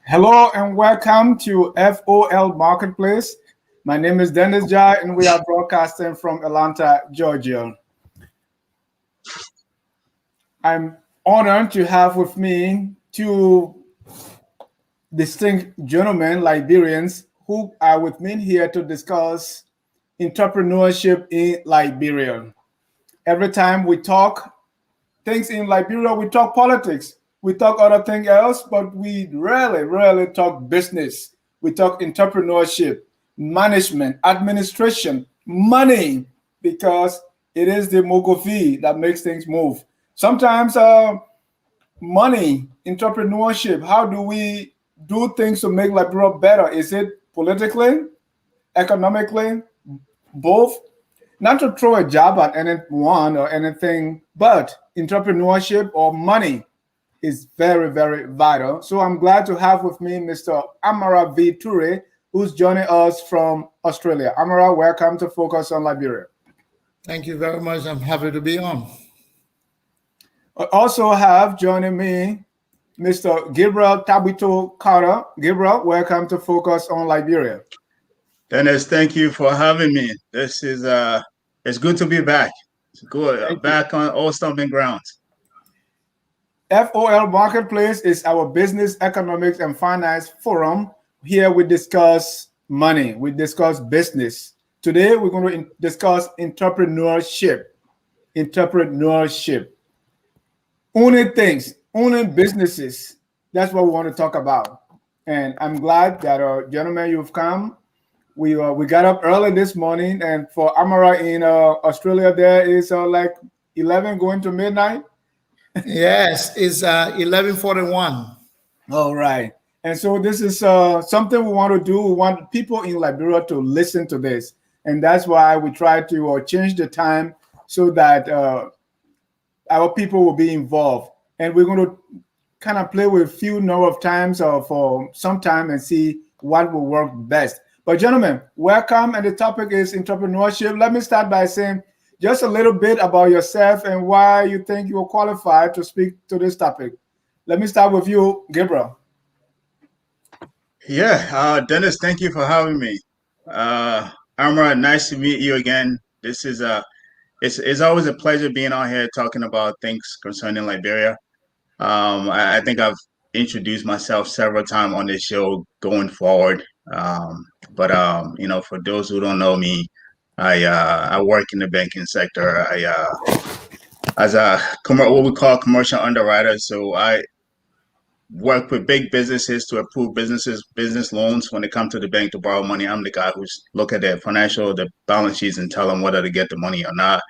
Hello and welcome to FOL Marketplace. My name is Dennis Jai and we are broadcasting from Atlanta, Georgia. I'm honored to have with me two distinct gentlemen, Liberians, who are with me here to discuss entrepreneurship in Liberia. Every time we talk things in Liberia, we talk politics, we talk other thing else, but we rarely talk business. We talk entrepreneurship, management, administration, money, because it is the Mogofi that makes things move. Sometimes money, entrepreneurship, how do we do things to make Liberia better? Is it politically, economically, both? Not to throw a jab at anyone or anything, but entrepreneurship or money is very vital. So I'm glad to have with me Mr. Amara V. Toure, who's joining us from Australia. Amara, welcome to Focus on Liberia. Thank you very much. I'm happy to be on. I also have joining me Mr. Gabriel Tabito Carter. Gabriel, welcome to Focus on Liberia. Dennis, thank you for having me. This is it's good to be back. It's good back on all stomping grounds. FOL Marketplace is our business, economics, and finance forum. Here we discuss money, we discuss business. Today we're going to discuss entrepreneurship. Entrepreneurship. Owning things, owning businesses. That's what we want to talk about. And I'm glad that, gentlemen, you've come. We got up early this morning, and for Amara in Australia, there is like 11 going to midnight. Yes, it's 11:41. All right. And so this is something we want to do. We want people in Liberia to listen to this. And that's why we try to change the time so that our people will be involved. And we're going to kind of play with a few number of times for some time and see what will work best. But gentlemen, welcome. And the topic is entrepreneurship. Let me start by saying just a little bit about yourself and why you think you're qualified to speak to this topic. Let me start with you, Gabriel. Yeah, Dennis, thank you for having me. Amara, nice to meet you again. This is it's always a pleasure being on here talking about things concerning Liberia. I think I've introduced myself several times on this show going forward. For those who don't know me, I work in the banking sector. As what we call commercial underwriter. So I work with big businesses to approve business loans when they come to the bank to borrow money. I'm the guy who's look at their the balance sheets and tell them whether to get the money or not.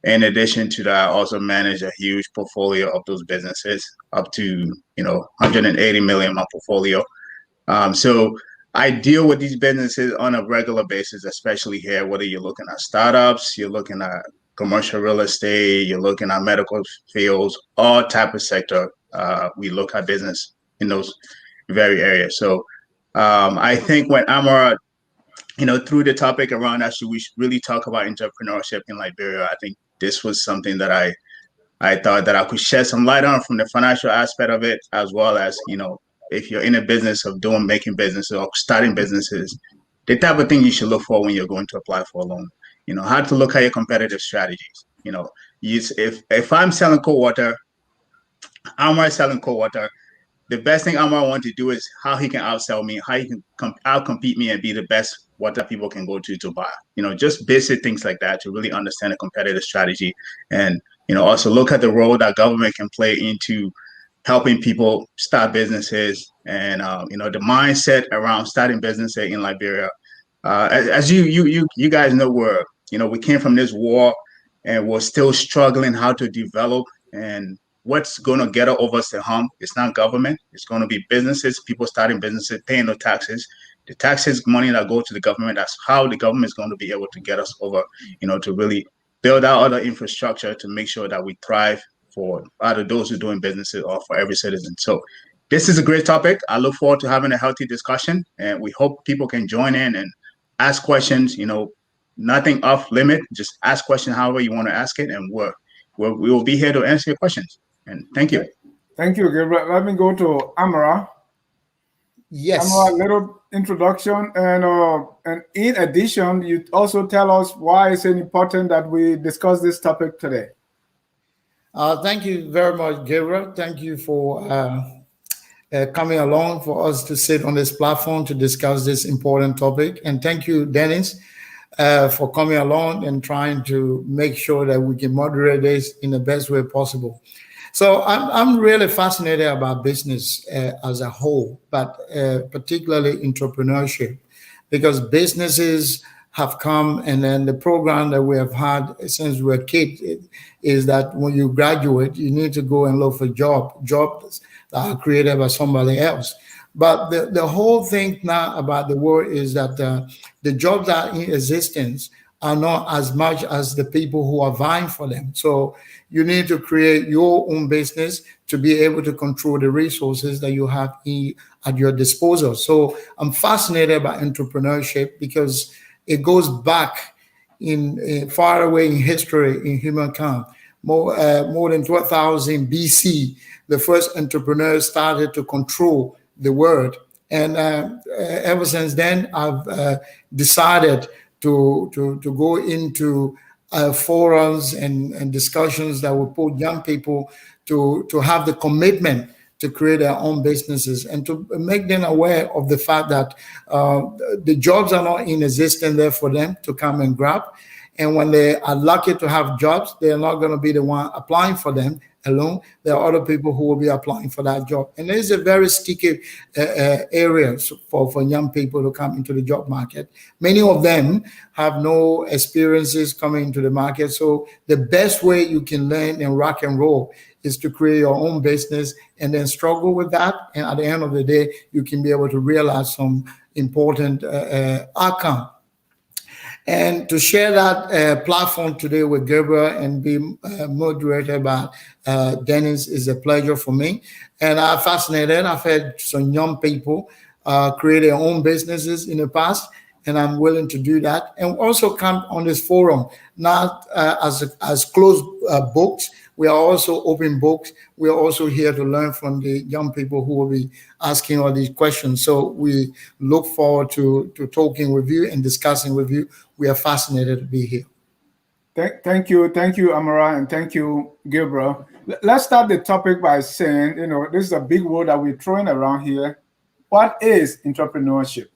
In addition to that, I also manage a huge portfolio of those businesses, up to 180 million in my portfolio. So I deal with these businesses on a regular basis, especially here, whether you're looking at startups, you're looking at commercial real estate, you're looking at medical fields, all type of sector. We look at business in those very areas. So I think when Amara, through the topic around actually, we should really talk about entrepreneurship in Liberia. I think this was something that I thought that I could shed some light on from the financial aspect of it, as well as, if you're in a business of making businesses or starting businesses, the type of thing you should look for when you're going to apply for a loan. How to look at your competitive strategies. If I'm selling cold water, Amar selling cold water, the best thing Amar want to do is how he can outsell me, how he can outcompete me and be the best water people can go to buy. Just basic things like that to really understand a competitive strategy, and also look at the role that government can play into helping people start businesses, and the mindset around starting businesses in Liberia. As you guys know, we came from this war, and we're still struggling how to develop. And what's going to get over us the hump? It's not government. It's going to be businesses, people starting businesses, paying no taxes. The taxes, money that go to the government. That's how the government is going to be able to get us over. To really build out other infrastructure to make sure that we thrive for either those who are doing businesses or for every citizen. So this is a great topic. I look forward to having a healthy discussion, and we hope people can join in and ask questions. Nothing off limit. Just ask questions however you want to ask it, and we will be here to answer your questions. And thank you. Thank you, Gabriel. Let me go to Amara. Amara, Yes. little introduction, and in addition, you also tell us why it's important that we discuss this topic today. Thank you very much, Gabriel. Thank you for coming along for us to sit on this platform to discuss this important topic. And thank you, Dennis, for coming along and trying to make sure that we can moderate this in the best way possible. So I'm really fascinated about business as a whole, but particularly entrepreneurship, because businesses have come, and then the program that we have had since we were kids is that when you graduate, you need to go and look for jobs that are created by somebody else. But the whole thing now about the world is that the jobs that are in existence are not as much as the people who are vying for them. So you need to create your own business to be able to control the resources that you have at your disposal. So I'm fascinated by entrepreneurship because it goes back in far away in history in humankind. More than 12,000 BC, the first entrepreneurs started to control the world. And ever since then, I've decided to go into forums and discussions that will put young people to have the commitment to create their own businesses and to make them aware of the fact that the jobs are not in existence there for them to come and grab. And when they are lucky to have jobs, they're not going to be the one applying for them alone. There are other people who will be applying for that job. And there's a very sticky area for young people to come into the job market. Many of them have no experiences coming into the market. So the best way you can learn and rock and roll is to create your own business and then struggle with that. And at the end of the day, you can be able to realize some important outcome. And to share that platform today with Gabriel and be moderated by Dennis is a pleasure for me. And I'm fascinated. I've had some young people create their own businesses in the past, and I'm willing to do that. And also come on this forum, not as closed books. We are also open books. We are also here to learn from the young people who will be asking all these questions. So we look forward to talking with you and discussing with you. We are fascinated to be here. Thank you, Amara, and thank you, Gabriel. Let's start the topic by saying, this is a big word that we're throwing around here. What is entrepreneurship?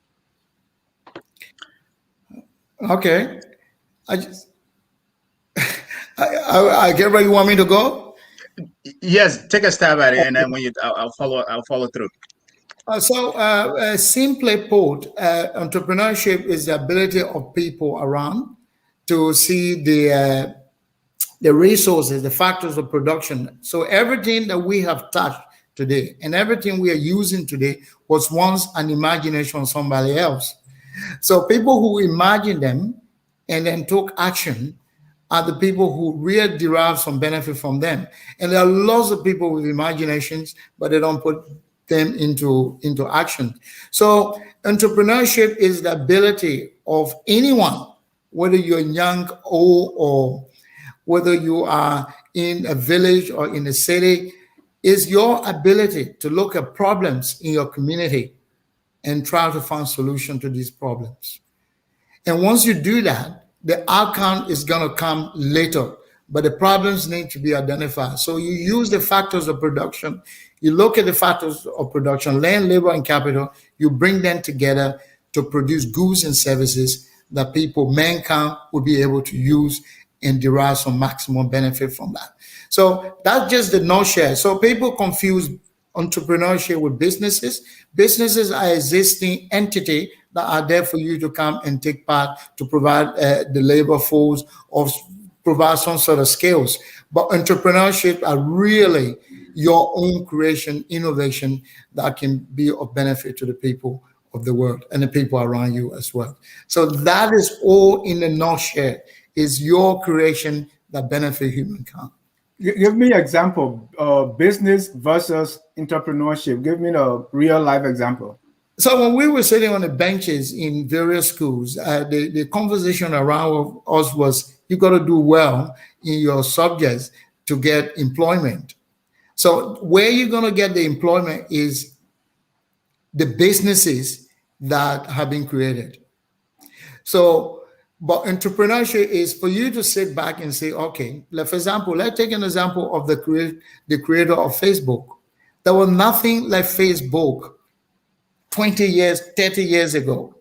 Okay. Gabriel, you want me to go? Yes, take a stab at it, and then I'll follow through. Simply put, entrepreneurship is the ability of people around to see the resources, the factors of production. So everything that we have touched today and everything we are using today was once an imagination of somebody else. So people who imagine them and then took action are the people who really derive some benefit from them. And there are lots of people with imaginations, but they don't put them into action. So entrepreneurship is the ability of anyone, whether you're young, old, or whether you are in a village or in a city, is your ability to look at problems in your community and try to find solution to these problems. And once you do that, the outcome is going to come later, but the problems need to be identified. So you use the factors of production. You look at the factors of production, land, labor, and capital. You bring them together to produce goods and services that mankind will be able to use and derive some maximum benefit from that. So that's just the nutshell. So people confuse entrepreneurship with businesses. Businesses are existing entity that are there for you to come and take part to provide the labor force or provide some sort of skills. But entrepreneurship are really your own creation, innovation that can be of benefit to the people of the world and the people around you as well. So that is all in a nutshell, is your creation that benefit humankind. Give me an example, business versus entrepreneurship. Give me a real life example. So when we were sitting on the benches in various schools, the conversation around us was, you got to do well in your subjects to get employment. So where you're going to get the employment is the businesses that have been created. So, but entrepreneurship is for you to sit back and say, okay, like for example, let's take an example of the creator of Facebook. There was nothing like Facebook 20 years, 30 years ago.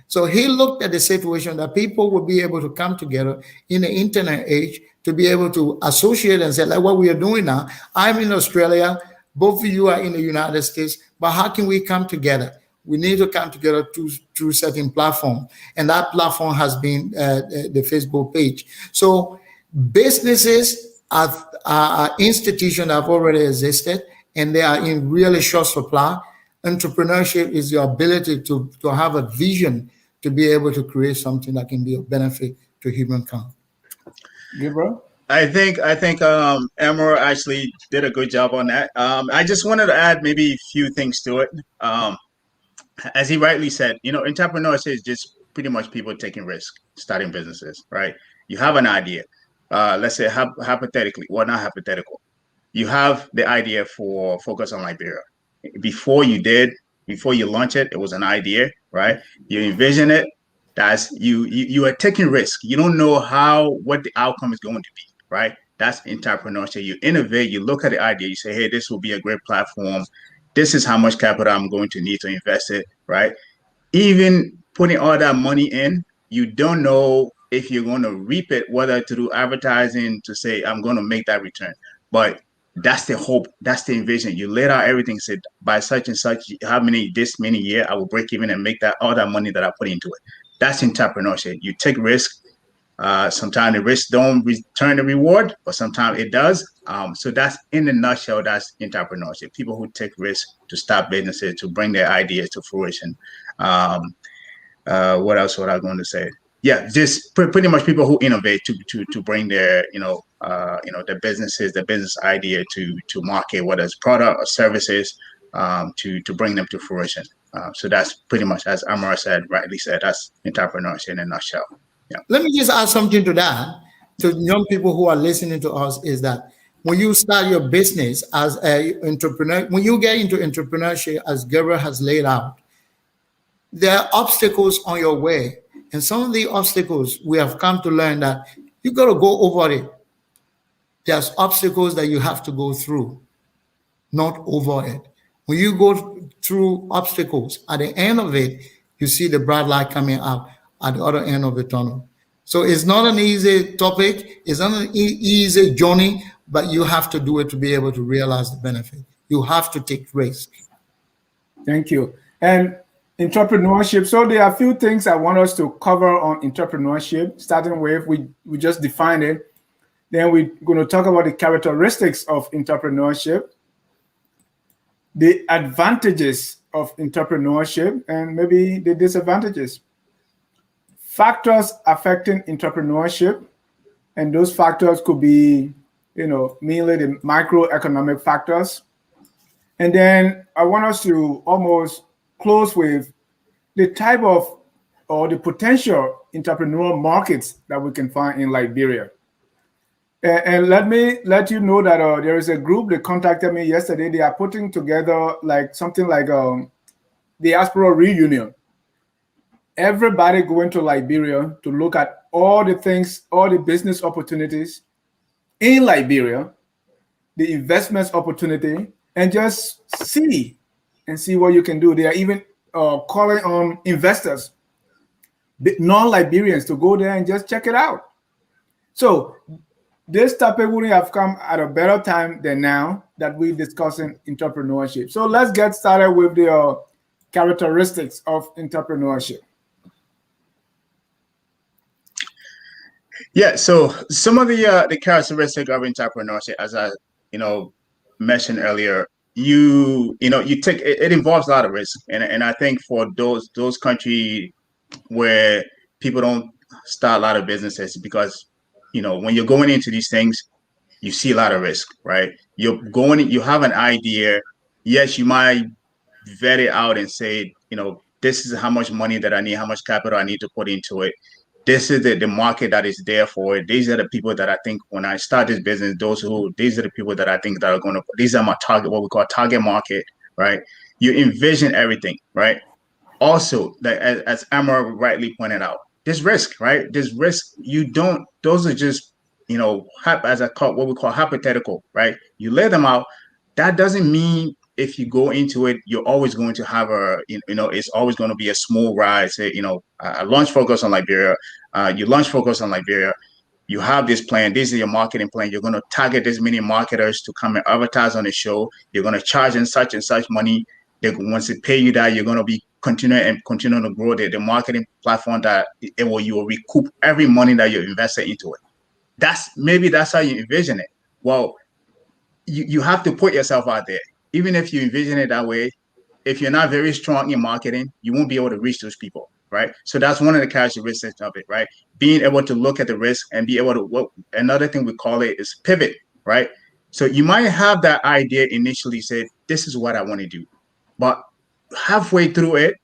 So he looked at the situation that people would be able to come together in the internet age to be able to associate and say, like what we are doing now. I'm in Australia, both of you are in the United States, but how can we come together? We need to come together through certain platform, and that platform has been the Facebook page. So businesses are institutions that have already existed, and they are in really short supply. Entrepreneurship is your ability to have a vision to be able to create something that can be of benefit to humankind. Gabriel? I think Amara actually did a good job on that. I just wanted to add maybe a few things to it. As he rightly said, entrepreneurship is just pretty much people taking risk, starting businesses, right? You have an idea. Let's say hypothetically, well, not hypothetical. You have the idea for Focus on Liberia. Before you launch it, it was an idea, right? You envision it. That's you are taking risk. You don't know what the outcome is going to be, right? That's entrepreneurship. You innovate, you look at the idea, you say, hey, this will be a great platform. This is how much capital I'm going to need to invest it, right? Even putting all that money in, you don't know if you're going to reap it, whether to do advertising to say, I'm going to make that return. But that's the hope. That's the envision. You laid out everything, said by such and such, this many year, I will break even and make that all that money that I put into it. That's entrepreneurship. You take risk. Sometimes the risk don't return the reward, but sometimes it does. So that's in a nutshell, that's entrepreneurship. People who take risks to start businesses, to bring their ideas to fruition. What else was I going to say? Yeah, just pretty much people who innovate to bring their their businesses, their business idea to market, whether it's product or services, to bring them to fruition. So that's pretty much, as Amara rightly said, that's entrepreneurship in a nutshell. Yeah. Let me just add something to that to young people who are listening to us is that when you start your business as an entrepreneur, when you get into entrepreneurship, as Gabriel has laid out, there are obstacles on your way. And some of the obstacles we have come to learn that you got to go over it. There's obstacles that you have to go through, not over it. When you go through obstacles, at the end of it, you see the bright light coming out at the other end of the tunnel. So it's not an easy topic. It's not an easy journey, but you have to do it to be able to realize the benefit. You have to take risk. Thank you. And entrepreneurship. So there are a few things I want us to cover on entrepreneurship, starting with, we just defined it. Then we're going to talk about the characteristics of entrepreneurship, the advantages of entrepreneurship, and maybe the disadvantages. Factors affecting entrepreneurship, and those factors could be, mainly the microeconomic factors. And then I want us to almost close with the type of or the potential entrepreneurial markets that we can find in Liberia. And let me let you know that there is a group that contacted me yesterday. They are putting together something like diaspora reunion. Everybody going to Liberia to look at all the things, all the business opportunities in Liberia, the investments opportunity, and just see what you can do. They are even calling on investors, non-Liberians, to go there and just check it out. So this topic wouldn't have come at a better time than now that we're discussing entrepreneurship. So let's get started with the characteristics of entrepreneurship. Yeah, so some of the characteristics of entrepreneurship, as I mentioned earlier, you take it involves a lot of risk, and I think for those countries where people don't start a lot of businesses, because when you're going into these things, you see a lot of risk, right? You have an idea. Yes, you might vet it out and say, this is how much money that I need, how much capital I need to put into it. this is the market that is there for it. These are the people that I think when I start this business, these are the people that I think that are going to, these are my target, what we call target market, right? You envision everything, right? Also, like as Amara rightly pointed out, there's risk, right? There's risk. You don't, those are just, as I call what we call hypothetical, right? You lay them out. That doesn't mean if you go into it, you're always going to have it's always going to be a smooth ride. Say, launch focus on Liberia. You launch focus on Liberia. You have this plan. This is your marketing plan. You're going to target this many marketers to come and advertise on the show. You're going to charge and such money. Once they pay you that, you're going to be continue to grow the marketing platform that you will recoup every money that you invested into it. That's how you envision it. Well, you have to put yourself out there. Even if you envision it that way, if you're not very strong in marketing, you won't be able to reach those people, right? So that's one of the characteristics of it, right? Being able to look at the risk and be able to, another thing we call it is pivot, right? So you might have that idea initially, say, this is what I want to do. But halfway through it,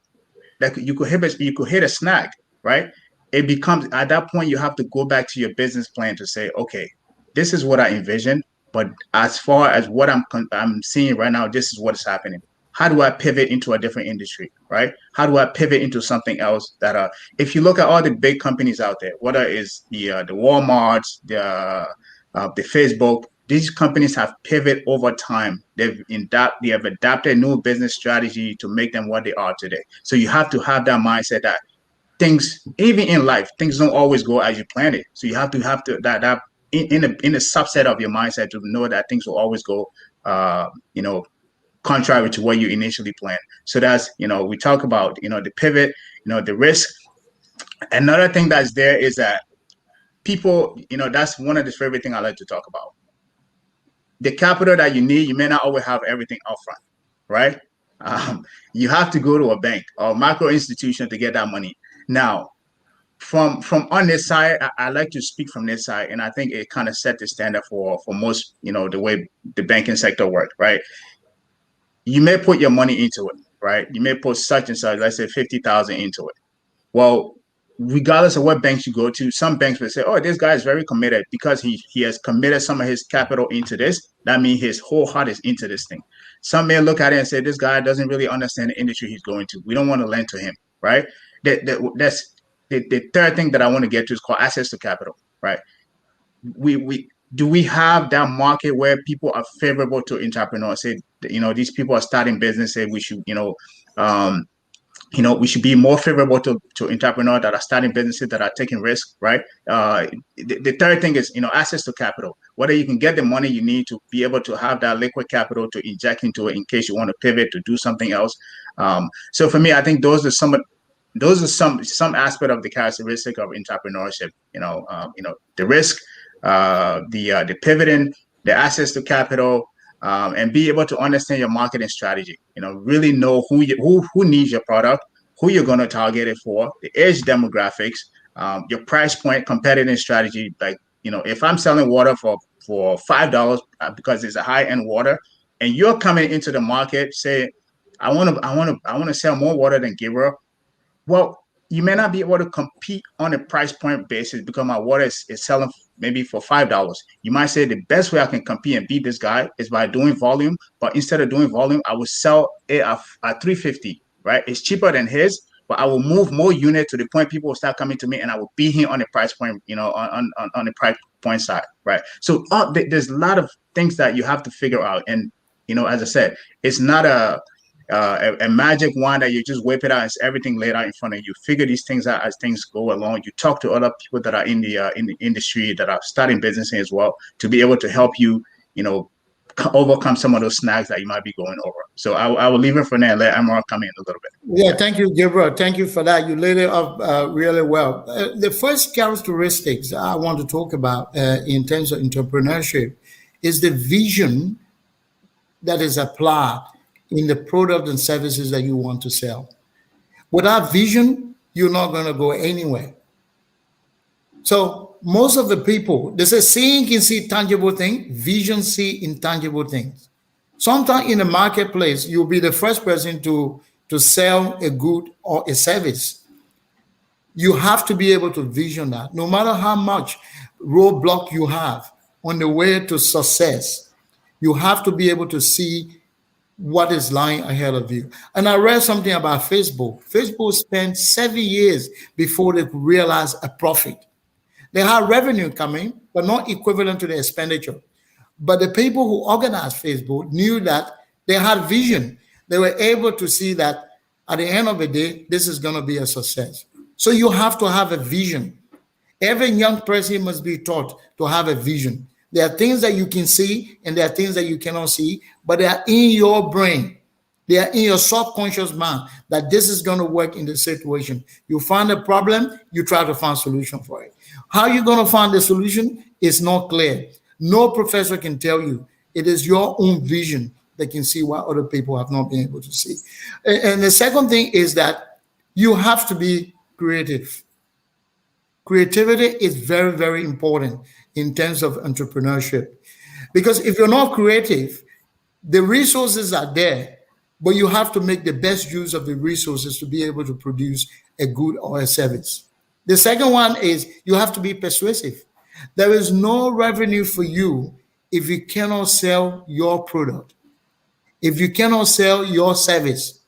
like you could hit a snag, right? It becomes, at that point, you have to go back to your business plan to say, okay, this is what I envisioned, but as far as what I'm seeing right now, this is what's happening. How do I pivot into a different industry, right? How do I pivot into something else that if you look at all the big companies out there, whether it's the Walmarts, the Facebook, these companies have pivoted over time. They have adapted new business strategy to make them what they are today. So you have to have that mindset that things, even in life, things don't always go as you plan it. So you have to that in a subset of your mindset to know that things will always go, contrary to what you initially planned. So that's, we talk about, the pivot, the risk. Another thing that's there is that people, that's one of the favorite things I like to talk about. The capital that you need, you may not always have everything upfront, right? You have to go to a bank or micro institution to get that money. Now, from on this side, I like to speak from this side, and I think it kind of set the standard for most, the way the banking sector works, right? You may put your money into it, right? You may put such and such, let's say 50,000 into it. Well, regardless of what banks you go to, some banks will say, oh, this guy is very committed because he has committed some of his capital into this. That means his whole heart is into this thing. Some may look at it and say, this guy doesn't really understand the industry he's going to. We don't want to lend to him, right? That's the third thing that I want to get to is called access to capital, right? Do we have that market where people are favorable to entrepreneurs? Say, these people are starting business. Say we should, we should be more favorable to entrepreneurs that are starting businesses that are taking risks, right? The third thing is, access to capital. Whether you can get the money you need to be able to have that liquid capital to inject into it in case you want to pivot to do something else. So for me, I think those are some aspect of the characteristic of entrepreneurship. The risk, the pivoting, the access to capital, and be able to understand your marketing strategy. Really know who needs your product, who you're going to target it for, the age demographics, your price point, competitive strategy. Like, if I'm selling water for $5 because it's a high-end water, and you're coming into the market, say, I want to sell more water than Gabriel. Well, you may not be able to compete on a price point basis because my water is selling maybe for $5. You might say the best way I can compete and beat this guy is by doing volume. But instead of doing volume, I will sell it at $3.50, right? It's cheaper than his, but I will move more unit to the point people will start coming to me, and I will beat him on the price point, on the price point side, right? So there's a lot of things that you have to figure out. And, as I said, it's not a magic wand that you just whip it out. It's everything laid out in front of you. Figure these things out as things go along. You talk to other people that are in the industry that are starting business as well to be able to help you, overcome some of those snags that you might be going over. So I will leave it for now and let Amara come in a little bit. Yeah, thank you, Gabriel. Thank you for that. You laid it up really well. The first characteristics I want to talk about in terms of entrepreneurship is the vision that is applied in the product and services that you want to sell. Without vision, you're not going to go anywhere. So most of the people, they say seeing can see tangible things, vision see intangible things. Sometimes in the marketplace, you'll be the first person to sell a good or a service. You have to be able to vision that. No matter how much roadblock you have on the way to success, you have to be able to see what is lying ahead of you. And I read something about Facebook. Facebook spent 7 years before they could realize a profit. They had revenue coming, but not equivalent to the expenditure. But the people who organized Facebook knew that they had vision. They were able to see that at the end of the day, this is going to be a success. So you have to have a vision. Every young person must be taught to have a vision. There are things that you can see and there are things that you cannot see, but they are in your brain. They are in your subconscious mind that this is going to work in the situation. You find a problem, you try to find a solution for it. How you're going to find the solution is not clear. No professor can tell you. It is your own vision that can see what other people have not been able to see. And the second thing is that you have to be creative. Creativity is very, very important in terms of entrepreneurship. Because if you're not creative, the resources are there, but you have to make the best use of the resources to be able to produce a good or a service. The second one is you have to be persuasive. There is no revenue for you if you cannot sell your product, if you cannot sell your service.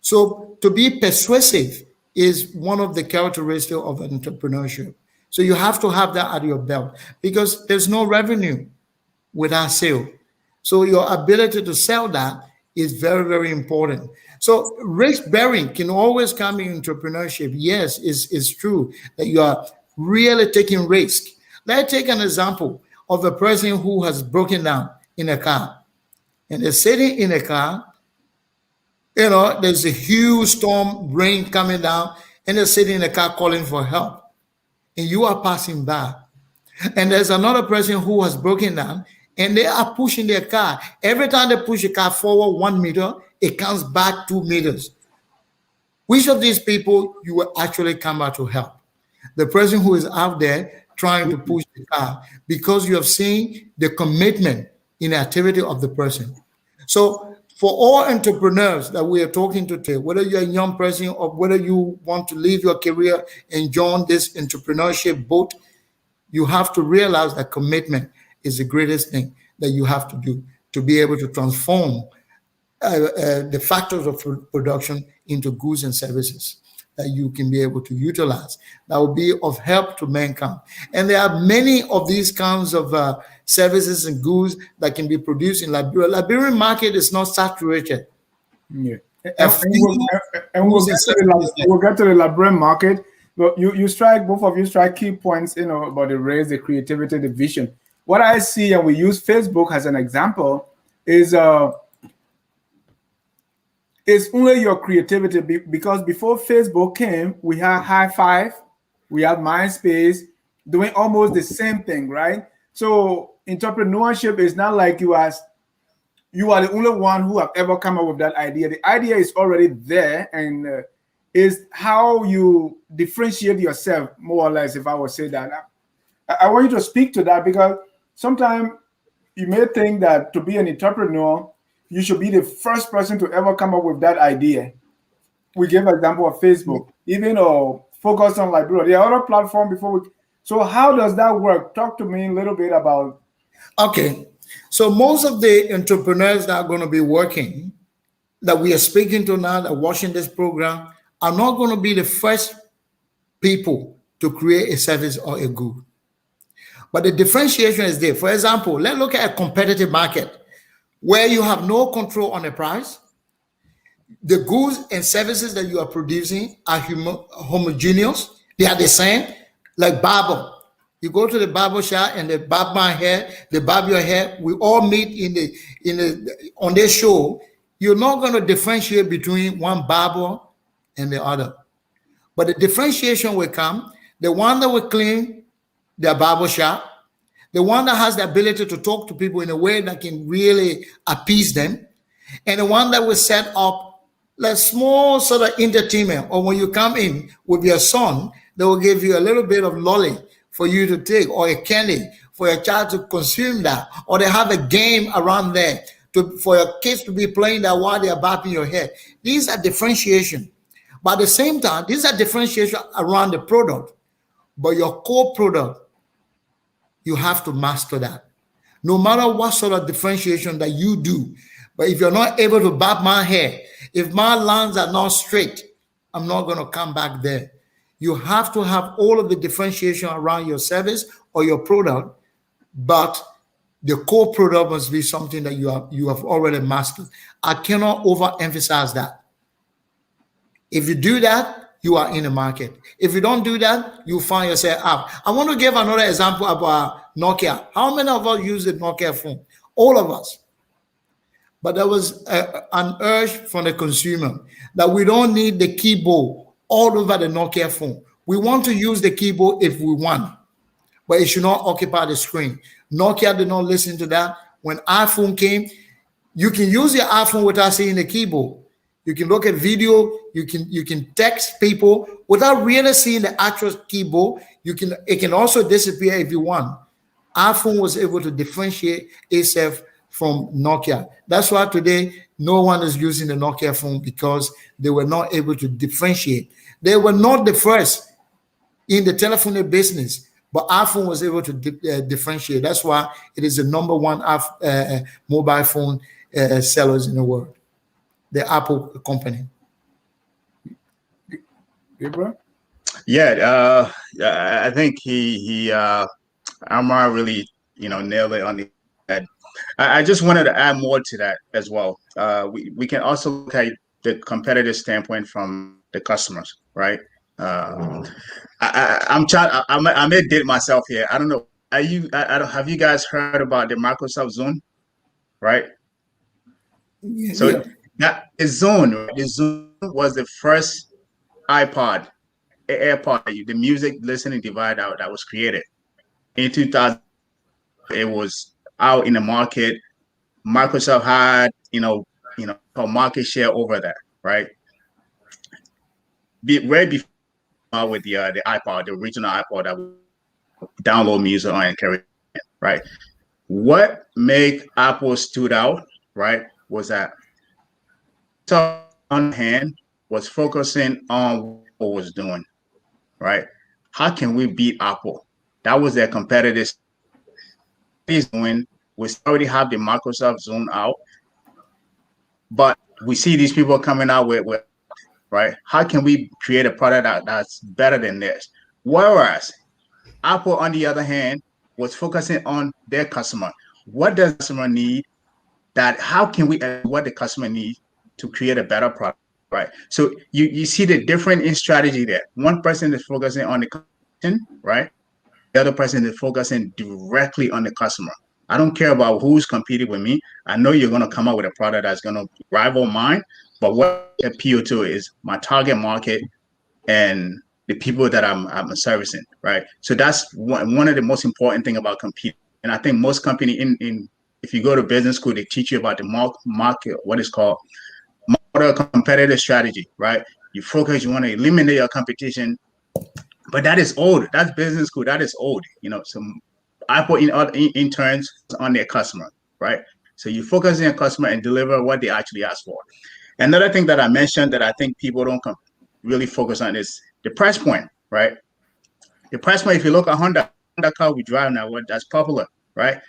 So to be persuasive is one of the characteristics of entrepreneurship. So you have to have that at your belt because there's no revenue without sale. So your ability to sell that is very, very important. So risk bearing can always come in entrepreneurship. Yes, it's true that you are really taking risk. Let's take an example of a person who has broken down in a car and they're sitting in a car. You know, there's a huge storm, rain coming down, and they're sitting in the car calling for help. And you are passing by. And there's another person who has broken down, and they are pushing their car. Every time they push the car forward 1 meter, it comes back 2 meters. Which of these people you will actually come out to help? The person who is out there trying to push the car, because you have seen the commitment in the activity of the person. So for all entrepreneurs that we are talking to today, whether you're a young person or whether you want to leave your career and join this entrepreneurship boat, you have to realize that commitment is the greatest thing that you have to do to be able to transform the factors of production into goods and services that you can be able to utilize that will be of help to mankind. And there are many of these kinds of services and goods that can be produced in Liberia. Liberian market is not saturated. Yeah. And we'll get to the Liberian market. But you strike, both of you strike key points, you know, about the race, the creativity, the vision. What I see, and we use Facebook as an example, is it's only your creativity, because before Facebook came, we had High Five, we had MySpace, doing almost the same thing, right? So entrepreneurship is not like you are the only one who have ever come up with that idea. The idea is already there, and is how you differentiate yourself, more or less, if I would say that. I want you to speak to that, because sometimes you may think that to be an entrepreneur, you should be the first person to ever come up with that idea. We gave an example of Facebook, even focus on Liberia. There are other platforms before we. So how does that work? Talk to me a little bit about. Okay, so most of the entrepreneurs that are going to be working, that we are speaking to now, that are watching this program, are not going to be the first people to create a service or a good. But the differentiation is there. For example, let's look at a competitive market where you have no control on the price. The goods and services that you are producing are homogeneous. They are the same, like barber. You go to the barber shop and they barb my hair, they barb your hair. We all meet on their show. You're not going to differentiate between one barber and the other. But the differentiation will come. The one that will clean their barber shop, the one that has the ability to talk to people in a way that can really appease them, and the one that will set up a small sort of entertainment, or when you come in with your son, they will give you a little bit of lolly for you to take, or a candy for your child to consume that, or they have a game around there for your kids to be playing that while they are bobbing your hair. These are differentiation. But at the same time, these are differentiation around the product, but your core product, you have to master that. No matter what sort of differentiation that you do, but if you're not able to bob my hair, if my lines are not straight, I'm not going to come back there. You have to have all of the differentiation around your service or your product, but the core product must be something that you have already mastered. I cannot overemphasize that. If you do that, you are in the market. If you don't do that, you find yourself out. I want to give another example about Nokia. How many of us use the Nokia phone? All of us. But there was an urge from the consumer that we don't need the keyboard all over the Nokia phone. We want to use the keyboard if we want, but it should not occupy the screen. Nokia did not listen to that. When iPhone came, you can use your iPhone without seeing the keyboard. You can look at video, you can text people without really seeing the actual keyboard. It can also disappear if you want. iPhone was able to differentiate itself from Nokia. That's why today no one is using the Nokia phone, because they were not able to differentiate. They were not the first in the telephony business, but iPhone was able to differentiate. That's why it is the number one mobile phone sellers in the world, the Apple company. Gabriel? Yeah, I think Amara really, nailed it on the head. I just wanted to add more to that as well. We can also look at the competitive standpoint from the customers, right? I may date myself here. I don't know. Have you guys heard about the Microsoft Zone, right? So that the Zone was the first AirPod, the music listening device that was created in 2000. It was out in the market. Microsoft had, a market share over that, right? Right before with the iPod, the original iPod that would download music on and carry it, right? What made Apple stood out, right, was that on hand was focusing on what was doing, right? How can we beat Apple? That was their competitive. Doing, we already have the Microsoft Zone out, but we see these people coming out with right? How can we create a product that's better than theirs? Whereas Apple, on the other hand, was focusing on their customer. What does the customer need? How can we what the customer needs to create a better product, right? So you see the difference in strategy there. One person is focusing on the customer, right? The other person is focusing directly on the customer. I don't care about who's competing with me. I know you're going to come up with a product that's going to rival mine, but what I appeal to is my target market and the people that I'm servicing, right? So that's one of the most important thing about competing. And I think most company if you go to business school, they teach you about the market, what is called model competitive strategy, right? You focus, you want to eliminate your competition, but that is old. That's business school. That is old. Some Apple in turns on their customer, right? So you focus on your customer and deliver what they actually ask for. Another thing that I mentioned that I think people don't really focus on is the price point, right? The price point, if you look at Honda car we drive now, that's popular, right?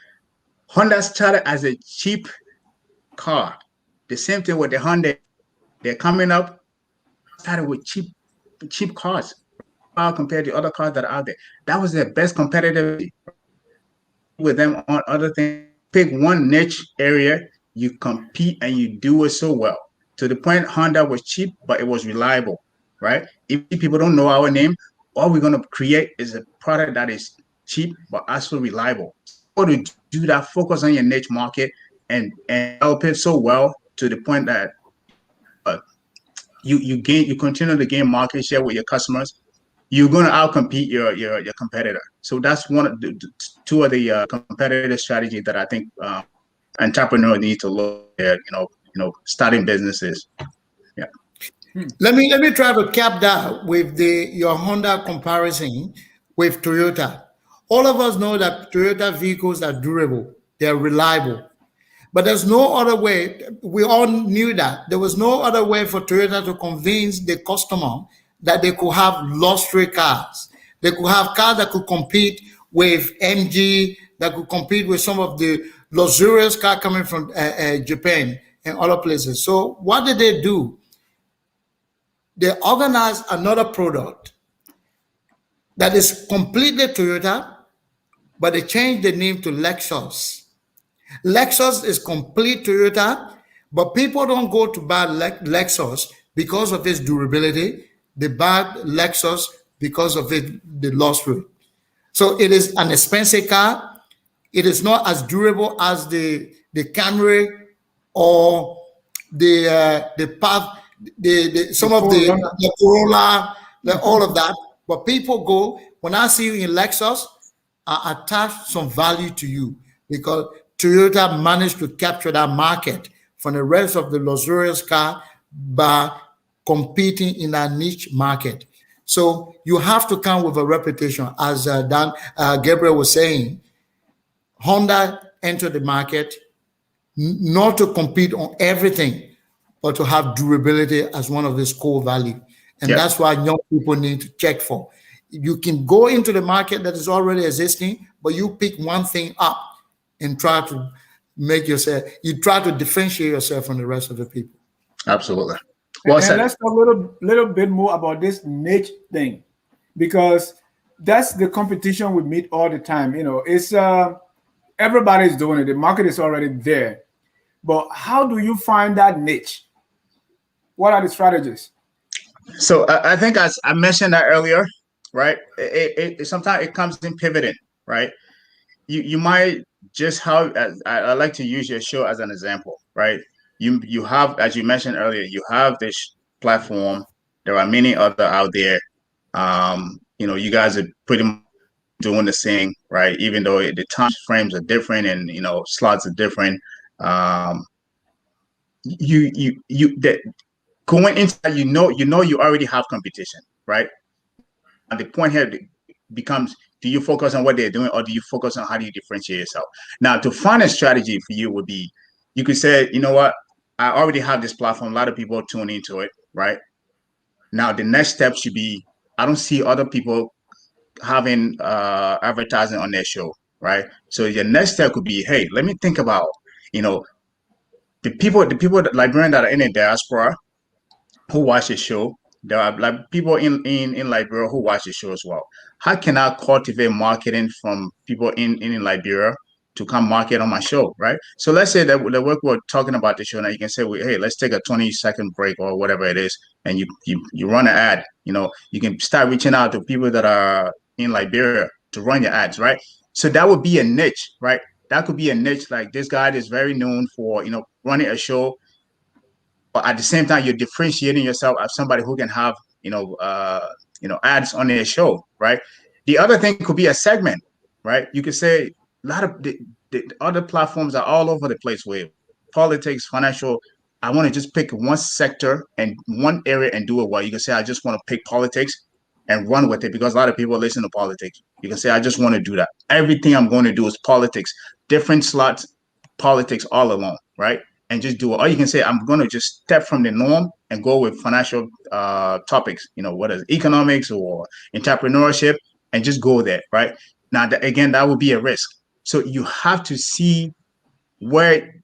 Honda started as a cheap car. The same thing with the Honda. They're coming up, started with cheap cars compared to other cars that are out there. That was their best competitive with them on other things. Pick one niche area, you compete and you do it so well. To the point Honda was cheap, but it was reliable, right? If people don't know our name, all we're going to create is a product that is cheap, but also reliable. So to do that, focus on your niche market and help it so well to the point that you continue to gain market share with your customers. You're going to outcompete your competitor. So that's one of the two of the competitive strategies that I think entrepreneurs need to look at. Starting businesses. Yeah. Let me try to cap that with your Honda comparison with Toyota. All of us know that Toyota vehicles are durable, they're reliable. But there's no other way. We all knew that. There was no other way for Toyota to convince the customer that they could have luxury cars. They could have cars that could compete with MG, that could compete with some of the luxurious cars coming from Japan and other places. So what did they do? They organized another product that is completely Toyota, but they changed the name to Lexus. Lexus is complete Toyota, but people don't go to buy Lexus because of its durability. They buy Lexus because of the luxury. So it is an expensive car. It is not as durable as the Camry or the Path, some of the Corolla, all of that. But people go, when I see you in Lexus, I attach some value to you because Toyota managed to capture that market from the rest of the luxurious car by competing in a niche market. So you have to come with a reputation, as Gabriel was saying. Honda entered the market not to compete on everything, but to have durability as one of its core value. And that's why young people need to check for. You can go into the market that is already existing, but you pick one thing up and try to you try to differentiate yourself from the rest of the people. Absolutely. Well, and let's talk a little bit more about this niche thing, because that's the competition we meet all the time. It's everybody's doing it. The market is already there. But how do you find that niche? What are the strategies? So I think, as I mentioned that earlier, right? Sometimes it comes in pivoting, right? You might just I like to use your show as an example, right? You have, as you mentioned earlier, you have this platform. There are many other out there. You guys are pretty much doing the same, right? Even though the time frames are different and slots are different. Going into that, you already have competition, right? And the point here becomes, do you focus on what they're doing, or do you focus on how do you differentiate yourself? Now, to find a strategy for you would be, you could say, you know what, I already have this platform. A lot of people tune into it, right? Now, the next step should be, I don't see other people having advertising on their show, right? So your next step could be, hey, let me think about, the people, the Liberians that are in the diaspora who watch the show. There are like people in Liberia who watch the show as well. How can I cultivate marketing from people in Liberia to come market on my show, right? So let's say that the work we're talking about the show now, you can say, well, hey, let's take a 20-second break or whatever it is, and you run an ad. You can start reaching out to people that are in Liberia to run your ads, right? So that would be a niche, right? That could be a niche. Like, this guy is very known for running a show, but at the same time, you're differentiating yourself as somebody who can have ads on their show, right? The other thing could be a segment, right? You could say a lot of the other platforms are all over the place with politics, financial. I want to just pick one sector and one area and do it well. You can say, I just want to pick politics and run with it, because a lot of people listen to politics. You can say, I just want to do that. Everything I'm going to do is politics, different slots, politics all along, right? And just do it. Or you can say, I'm going to just step from the norm and go with financial topics, whether it's economics or entrepreneurship, and just go there, right? Now, that would be a risk. So you have to see where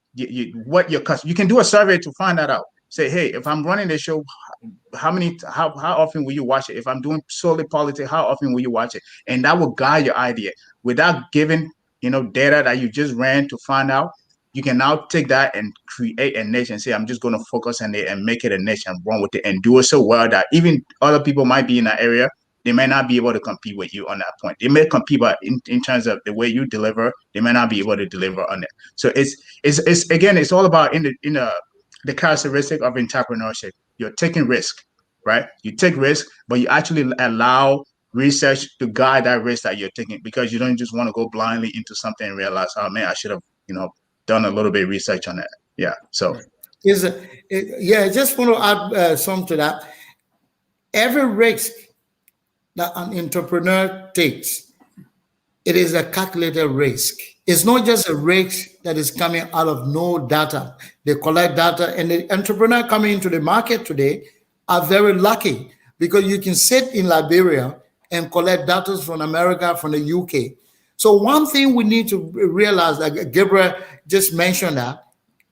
what your customer. You can do a survey to find that out. Say, hey, if I'm running the show, how often will you watch it? If I'm doing solely politics, how often will you watch it? And that will guide your idea without giving data that you just ran to find out. You can now take that and create a niche and say, I'm just going to focus on it and make it a niche and run with it and do it so well that even other people might be in that area. They may not be able to compete with you on that point. They may compete, but in terms of the way you deliver, they may not be able to deliver on it. So it's all about in the characteristic of entrepreneurship. You're taking risk, right? You take risk, but you actually allow research to guide that risk that you're taking, because you don't just want to go blindly into something and realize, oh man, I should have, done a little bit of research on that. Yeah. So I just want to add some to that. Every risk that an entrepreneur takes, it is a calculated risk. It's not just a risk that is coming out of no data. They collect data, and the entrepreneur coming into the market today are very lucky because you can sit in Liberia and collect data from America, from the UK. So one thing we need to realize, like Gabriel just mentioned, that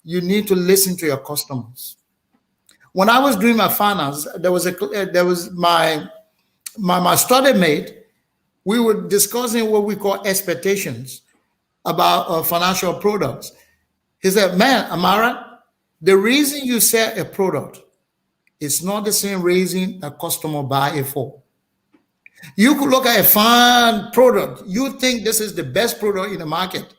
you need to listen to your customers. When I was doing my finance, there was my study mate. We were discussing what we call expectations about financial products. He said, "Man, Amara, the reason you sell a product is not the same reason a customer buy it for. You could look at a fine product. You think this is the best product in the market,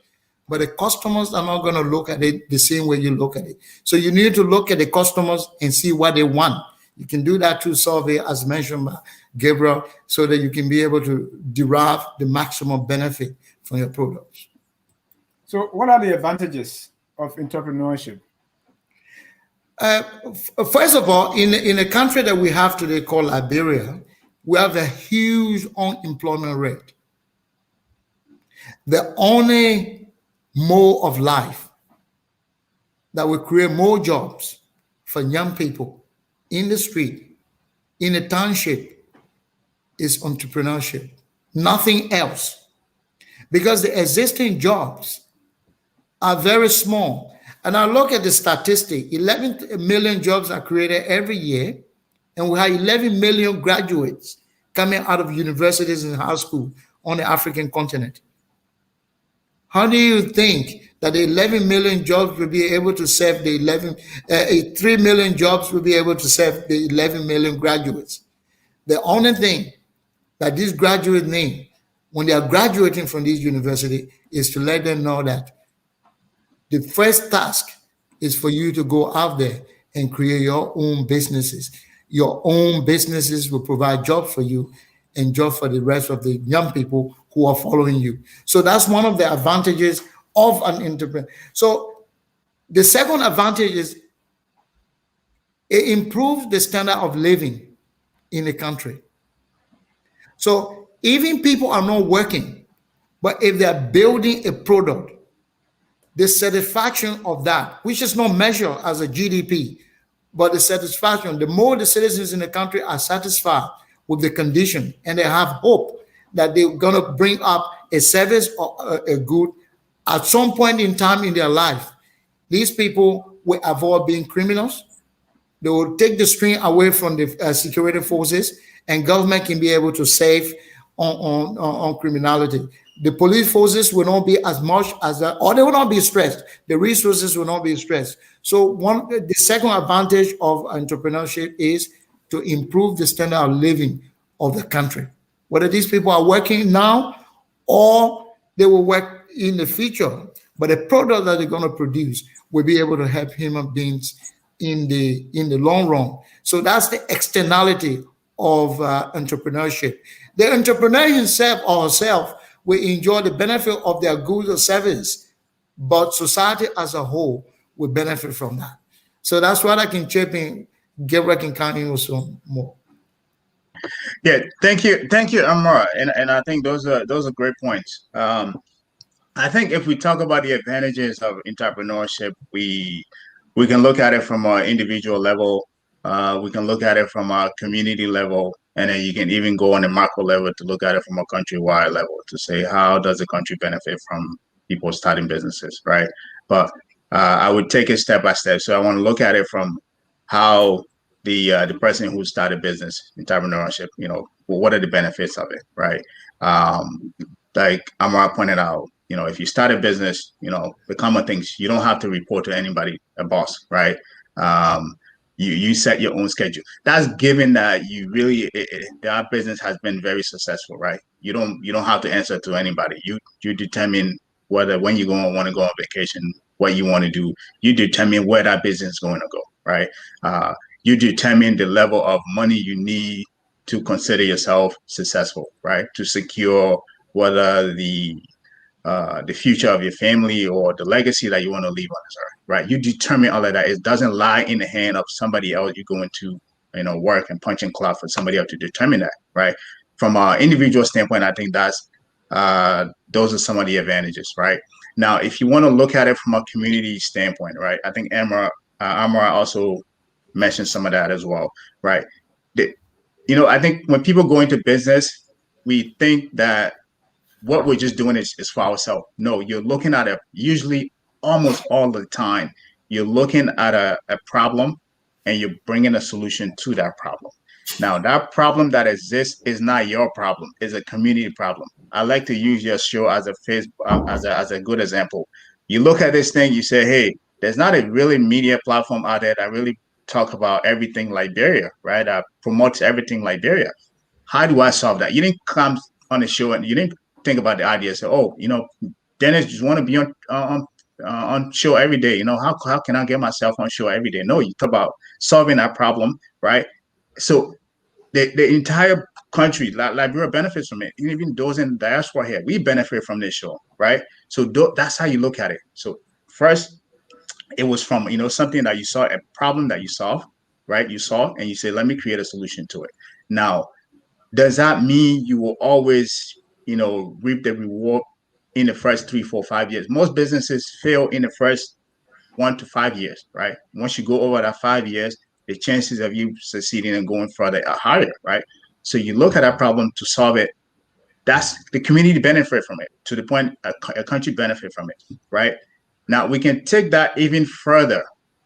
but the customers are not going to look at it the same way you look at it. So you need to look at the customers and see what they want. You can do that through survey, as mentioned by Gabriel, so that you can be able to derive the maximum benefit from your products." So, what are the advantages of entrepreneurship? First of all, in a country that we have today called Liberia, we have a huge unemployment rate. The only mode of life that will create more jobs for young people in the street, in the township, is entrepreneurship. Nothing else. Because the existing jobs are very small. And I look at the statistic, 11 million jobs are created every year, and we have 11 million graduates coming out of universities and high school on the African continent. How do you think that the 11 million jobs will be able to serve the 3 million jobs will be able to serve the 11 million graduates? The only thing that these graduates need when they are graduating from this university is to let them know that the first task is for you to go out there and create your own businesses. Your own businesses will provide jobs for you and jobs for the rest of the young people who are following you. So that's one of the advantages of an entrepreneur. So the second advantage is it improves the standard of living in the country. So even people are not working, but if they're building a product, the satisfaction of that, which is not measured as a GDP, but the satisfaction, the more the citizens in the country are satisfied with the condition and they have hope that they're going to bring up a service or a good at some point in time in their life, these people will avoid being criminals. They will take the strain away from the security forces, and government can be able to save on criminality. The police forces will not be as much as that, or they will not be stressed. The resources will not be stressed. So the second advantage of entrepreneurship is to improve the standard of living of the country. Whether these people are working now or they will work in the future, but the product that they're going to produce will be able to help human beings in the long run. So that's the externality of entrepreneurship. The entrepreneur himself or herself will enjoy the benefit of their goods or service, but society as a whole will benefit from that. So that's what I can chip in. Gabriel can count in also more. Yeah, thank you, Amara, and I think those are great points. I think if we talk about the advantages of entrepreneurship, we can look at it from an individual level. We can look at it from a community level, and then you can even go on a macro level to look at it from a countrywide level to say how does the country benefit from people starting businesses, right? But I would take it step by step. So I want to look at it from how the person who started business, entrepreneurship, what are the benefits of it, right? Like Amara pointed out, if you start a business, the common things, you don't have to report to anybody, a boss, right? You set your own schedule. That's given that you really that business has been very successful, right? You don't have to answer to anybody. You determine when you want to go on vacation, what you want to do. You determine where that business is going to go, right? You determine the level of money you need to consider yourself successful, right? To secure whether the future of your family or the legacy that you want to leave on this earth, right? You determine all of that. It doesn't lie in the hand of somebody else. You're going to, work and punch and clock for somebody else to determine that, right? From an individual standpoint, I think those are some of the advantages, right? Now, if you want to look at it from a community standpoint, right? I think Amara also mentioned some of that as well, right? I think when people go into business, we think that what we're just doing is for ourselves. No, you're looking at usually almost all the time, you're looking at a problem and you're bringing a solution to that problem. Now, that problem that exists is not your problem; it's a community problem. I like to use your show as a as a good example. You look at this thing, you say, "Hey, there's not a really media platform out there that really talk about everything Liberia, right? That promotes everything Liberia. How do I solve that?" You didn't come on the show and you didn't think about the idea. Say, "Oh, Dennis just want to be on show every day. How can I get myself on show every day?" No, you talk about solving that problem, right? So the entire country, Liberia benefits from it. Even those in diaspora here, we benefit from this show, right? So that's how you look at it. So first, it was from something that you saw, a problem that you solved, right? You saw and you say, let me create a solution to it. Now, does that mean you will always reap the reward in the first 3, 4, 5 years? Most businesses fail in the first 1 to 5 years, right? Once you go over that 5 years, the chances of you succeeding and going further are higher, right? So you look at that problem to solve it. That's the community benefit from it, to the point a country benefit from it, right? Now we can take that even further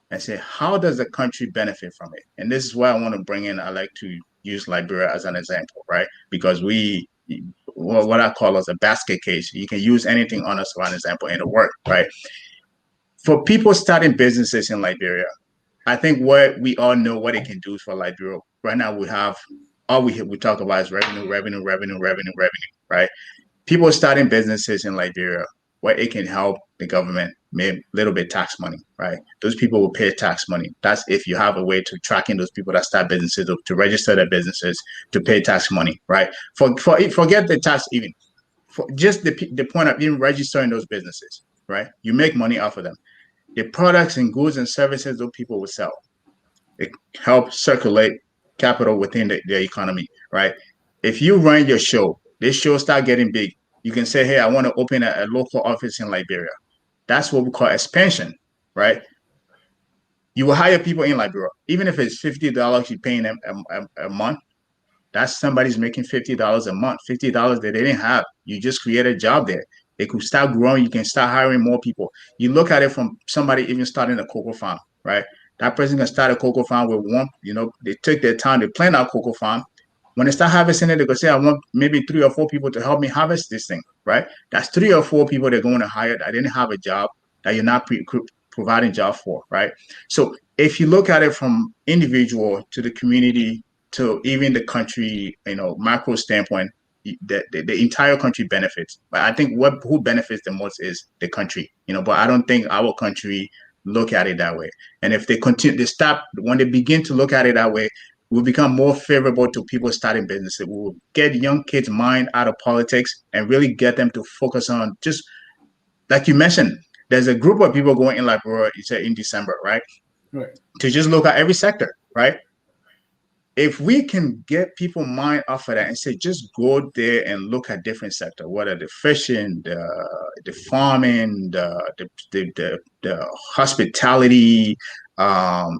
and say, how does the country benefit from it? And this is why I want to bring in, I like to use Liberia as an example, right? Because what I call as a basket case, you can use anything on us for an example and it'll work, right? For people starting businesses in Liberia, I think what we all know what it can do for Liberia. Right now, we have all we talk about is revenue, right? People starting businesses in Liberia, where it can help the government make a little bit tax money, right? Those people will pay tax money. That's if you have a way to tracking those people that start businesses, to register their businesses, to pay tax money, right? Forget the tax even. For just the point of even registering those businesses, right? You make money off of them. The products and goods and services those people will sell, it helps circulate capital within the economy, right? If you run your show, this show start getting big, you can say, hey, I want to open a local office in Liberia. That's what we call expansion, right? You will hire people in Liberia, even if it's $50 you're paying them a month. That's somebody's making $50 a month, $50 that they didn't have. You just create a job there. They could start growing. You can start hiring more people. You look at it from somebody even starting a cocoa farm, right? That person can start a cocoa farm with one, they take their time, they plan out cocoa farm. When they start harvesting it, they go say, I want maybe 3 or 4 people to help me harvest this thing, right? That's 3 or 4 people they're going to hire that didn't have a job, that you're not providing job for, right? So if you look at it from individual to the community to even the country, macro standpoint, the entire country benefits. But I think who benefits the most is the country, but I don't think our country look at it that way. And if they continue, when they begin to look at it that way, we'll become more favorable to people starting businesses. We'll get young kids' mind out of politics and really get them to focus on, just like you mentioned, there's a group of people going in Liberia, you said in December, right? Right. To just look at every sector, right? If we can get people mind off of that and say, just go there and look at different sectors, whether the fishing, the farming, the hospitality,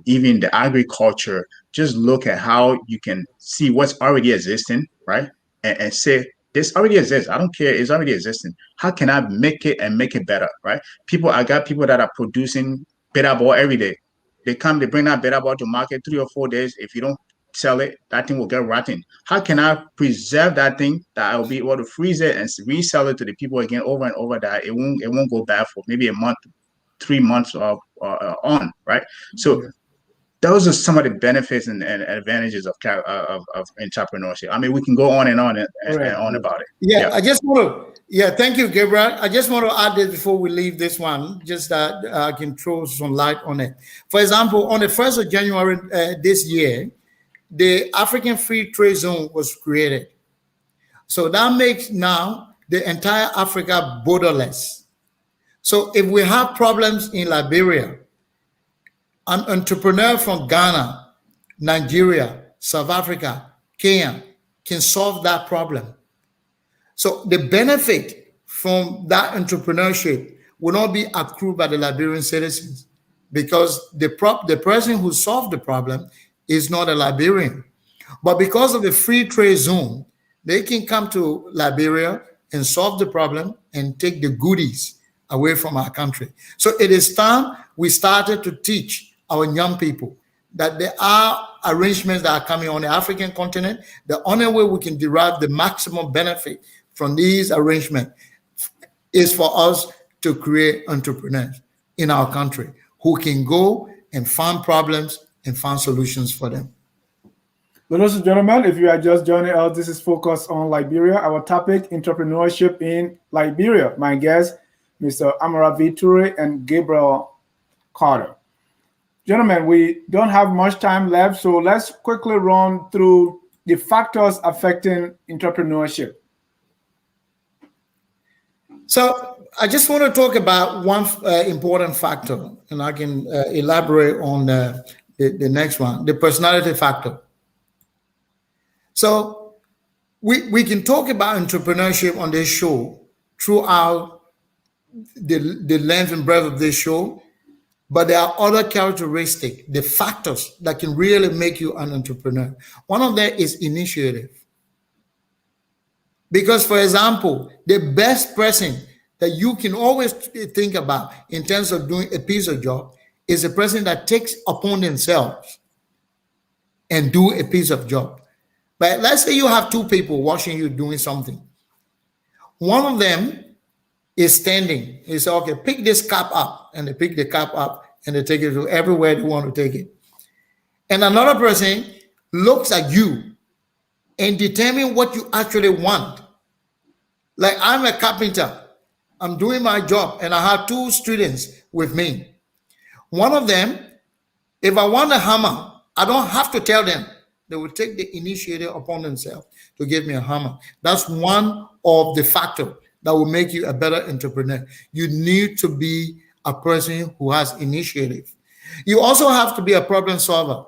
even the agriculture, just look at how you can see what's already existing, right? And say, this already exists. I don't care. It's already existing. How can I make it and make it better, right? I got people that are producing better ball every day. They bring that better ball to market 3 or 4 days. If you don't sell it, that thing will get rotten. How can I preserve that thing that I'll be able to freeze it and resell it to the people again over and over, that it won't go bad for maybe a month, 3 months or on, right? So those are some of the benefits and advantages of entrepreneurship. I mean, we can go on and on and on about it. Yeah, I just want to, thank you, Gabriel. I just want to add this before we leave this one, just that I can throw some light on it. For example, on the 1st of January this year, the African Free Trade Zone was created. So that makes now the entire Africa borderless. So if we have problems in Liberia, an entrepreneur from Ghana, Nigeria, South Africa, Kenya can solve that problem. So the benefit from that entrepreneurship will not be accrued by the Liberian citizens, because the person who solved the problem is not a Liberian. But because of the free trade zone, they can come to Liberia and solve the problem and take the goodies away from our country. So it is time we started to teach our young people that there are arrangements that are coming on the African continent. The only way we can derive the maximum benefit from these arrangements is for us to create entrepreneurs in our country who can go and find problems and find solutions for them. Ladies and gentlemen, if you are just joining us, this is Focus on Liberia. Our topic, entrepreneurship in Liberia. My guests, Mr. Amara V. Toure and Gabriel Carter. Gentlemen, we don't have much time left, so let's quickly run through the factors affecting entrepreneurship. So I just want to talk about one important factor, and I can elaborate on the next one, the personality factor. So we can talk about entrepreneurship on this show throughout the length and breadth of this show, but there are other characteristics, the factors that can really make you an entrepreneur. One of them is initiative. Because, for example, the best person that you can always think about in terms of doing a piece of job is a person that takes upon themselves and do a piece of job. But let's say you have two people watching you doing something. One of them is standing. He says, okay, pick this cup up. And they pick the cup up and they take it to everywhere they want to take it. And another person looks at you and determine what you actually want. Like, I'm a carpenter. I'm doing my job and I have two students with me. One of them, if I want a hammer, I don't have to tell them. They will take the initiative upon themselves to give me a hammer. That's one of the factors that will make you a better entrepreneur. You need to be a person who has initiative. You also have to be a problem solver.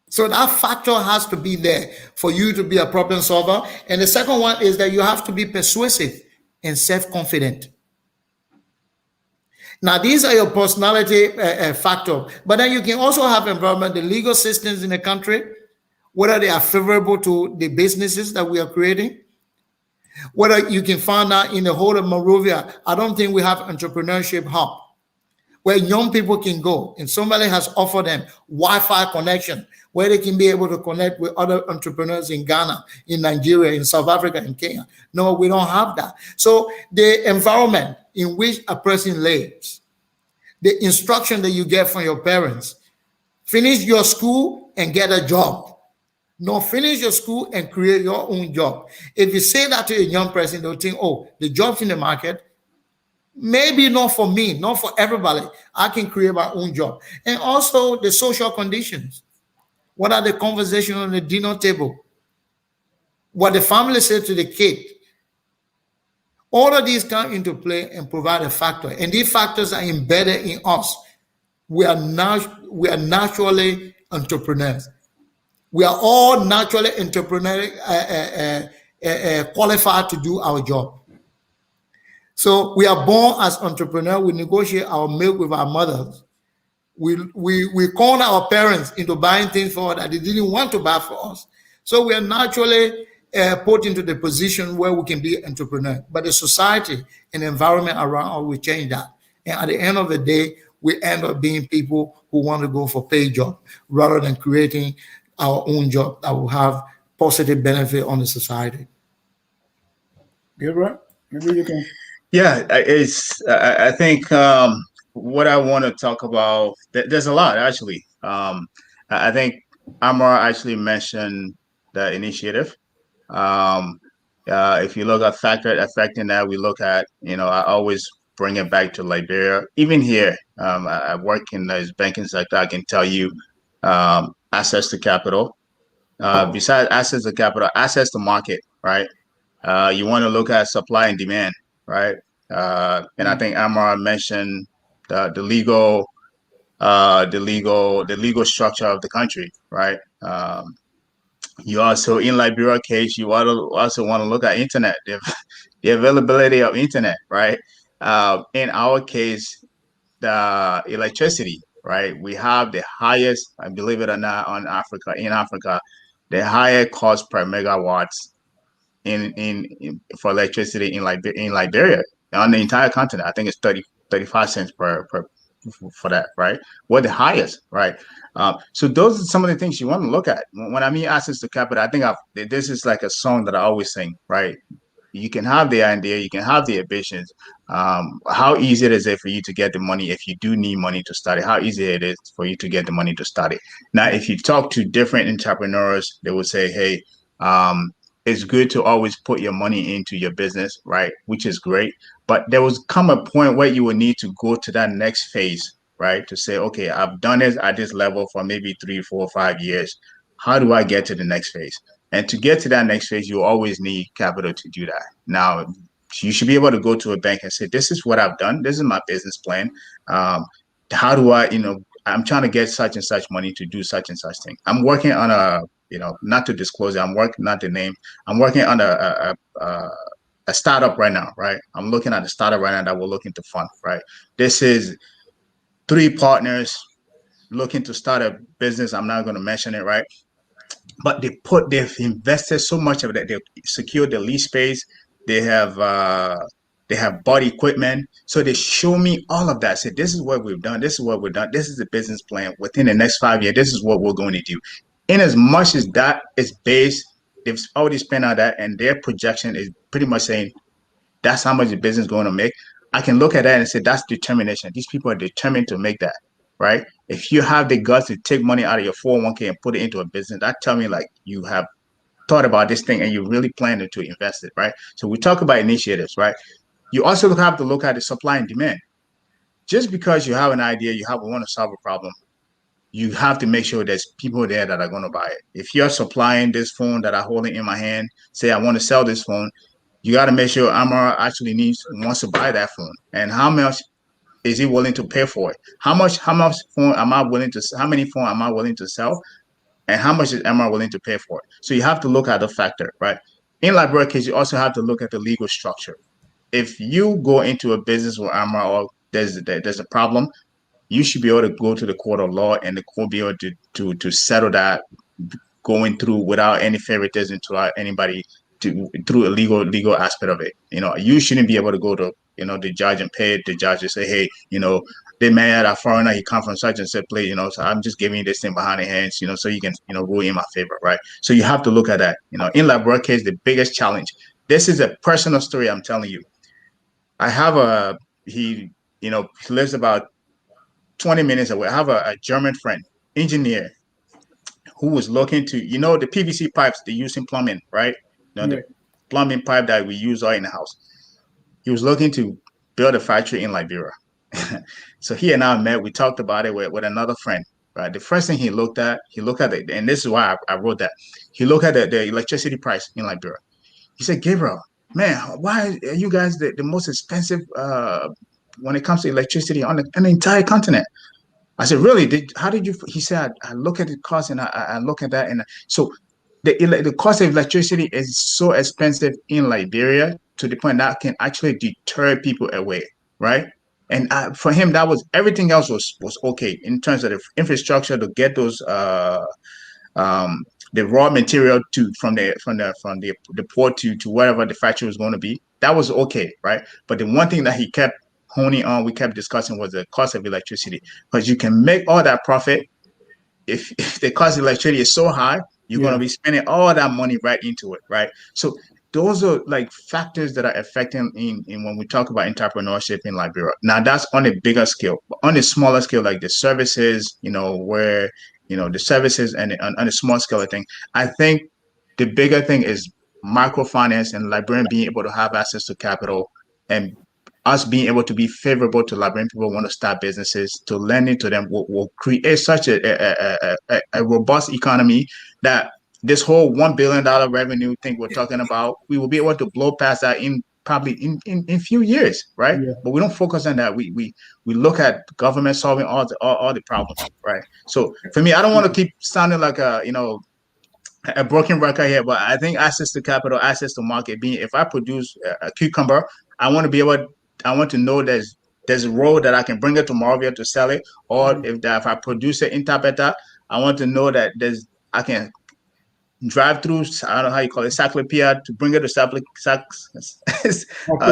So that factor has to be there for you to be a problem solver. And the second one is that you have to be persuasive and self-confident. Now, these are your personality factor. But then you can also have environment, the legal systems in the country, whether they are favorable to the businesses that we are creating. Whether you can find out in the whole of Monrovia, I don't think we have entrepreneurship hub where young people can go and somebody has offered them Wi-Fi connection where they can be able to connect with other entrepreneurs in Ghana, in Nigeria, in South Africa, in Kenya. No, we don't have that. So the environment in which a person lives, the instruction that you get from your parents, finish your school and get a job. No, finish your school and create your own job. If you say that to a young person, they'll think, oh, the job's in the market, maybe not for me, not for everybody. I can create my own job. And also the social conditions. What are the conversations on the dinner table? What the family said to the kid. All of these come into play and provide a factor. And these factors are embedded in us. We are naturally entrepreneurs. We are all naturally qualified to do our job. So we are born as entrepreneurs. We negotiate our milk with our mothers. We con our parents into buying things for us that they didn't want to buy for us. So we are naturally put into the position where we can be entrepreneurs. But the society and the environment around us will change that. And at the end of the day, we end up being people who want to go for paid job rather than creating our own job that will have positive benefit on the society. Gabriel, maybe you can. Yeah, I think what I want to talk about, there's a lot actually. I think Amara actually mentioned the initiative. If you look at factor affecting that, we look at, I always bring it back to Liberia. Even here, I work in the banking sector. I can tell you access to capital. Besides access to capital, access to market, right? You want to look at supply and demand, right? And I think Amara mentioned the legal structure of the country, right? You also, in Liberia case, you also want to look at internet. the availability of internet, right? In our case, the electricity, right? We have the highest, I believe it or not, in Africa, the higher cost per megawatts for electricity in Liberia on the entire continent. I think it's 35 cents per for that, right? We're the highest, right? So those are some of the things you want to look at. When I mean access to capital, I think this is like a song that I always sing, right? You can have the idea, you can have the ambitions. How easy it is it for you to get the money if you do need money to start it? How easy it is for you to get the money to start it? Now, if you talk to different entrepreneurs, they will say, "Hey, um, it's good to always put your money into your business, right? Which is great, but there was come a point where you will need to go to that next phase, right? To say, okay, I've done it at this level for maybe 3, 4, 5 years. How do I get to the next phase? And to get to that next phase, you always need capital to do that. Now, you should be able to go to a bank and say, this is what I've done. This is my business plan. Um, how do I, I'm trying to get such and such money to do such and such thing. I'm working on not to disclose it, I'm working, not the name, I'm working on a startup right now, right? I'm looking at a startup right now that we're looking to fund, right? This is 3 partners looking to start a business. I'm not going to mention it, right? But they've invested so much of that. They've secured the lease space. They have bought equipment. So they show me all of that. Say, this is what we've done. This is what we've done. This is the business plan. Within the next 5 years, this is what we're going to do. In as much as that is based, they've already spent on that, and their projection is pretty much saying that's how much the business is going to make. I can look at that and say that's determination. These people are determined to make that, right? If you have the guts to take money out of your 401k and put it into a business, that tell me like you have thought about this thing and you really plan to invest it, right? So we talk about initiatives, right? You also have to look at the supply and demand. Just because you have an idea, want to solve a problem, you have to make sure there's people there that are going to buy it. If you're supplying this phone that I'm holding in my hand, say I want to sell this phone, you got to make sure Amara actually wants to buy that phone, and how much is he willing to pay for it? How many phone am I willing to sell, and how much is Amara willing to pay for it? So you have to look at the factor, right? In Liberia case, you also have to look at the legal structure. If you go into a business with Amara or there's a problem, you should be able to go to the court of law, and the court be able to settle that, going through without any favoritism to anybody, through a legal aspect of it. You shouldn't be able to go to the judge and pay the judge and say, hey, they mad at a foreigner, he come from such and such place, so I'm just giving you this thing behind the hands, so you can rule in my favor, right? So you have to look at that. In Liberia case, the biggest challenge. This is a personal story I'm telling you. I have he lives about 20 minutes away. I have a German friend, engineer, who was looking to, the PVC pipes they use in plumbing, right? The plumbing pipe that we use all in the house. He was looking to build a factory in Liberia. So he and I met. We talked about it with another friend, right? The first thing he looked at it, and this is why I wrote that. He looked at the electricity price in Liberia. He said, Gabriel, man, why are you guys the most expensive when it comes to electricity on the entire continent? I said, really? How did you? He said, I look at the cost and I look at that. And so the cost of electricity is so expensive in Liberia to the point that can actually deter people away, right? And for him, that was everything else was okay in terms of the infrastructure to get those the raw material from the port to wherever the factory was going to be. That was okay, right? But the one thing that he kept honing on, we kept discussing, was the cost of electricity, because you can make all that profit if the cost of electricity is so high, you're going to be spending all that money right into it, right? So those are like factors that are affecting in when we talk about entrepreneurship in Liberia. Now that's on a bigger scale. But on a smaller scale, like the services, where the services and on a small scale, I think the bigger thing is microfinance and Liberian being able to have access to capital, and us being able to be favorable to Liberian people who want to start businesses, to lending to them will create such a robust economy that this whole $1 billion revenue thing we're talking about, we will be able to blow past that in probably in a few years, right? Yeah. But we don't focus on that. We look at government solving all the problems, right? So for me, I don't want to keep sounding like a broken record here, but I think access to capital, access to market, being if I produce a cucumber, I want to be able, I want to know there's a road that I can bring it to Moravia to sell it, or if I produce it in Tapeta, I want to know that I can drive through, I don't know how you call it, Saclopia to bring it to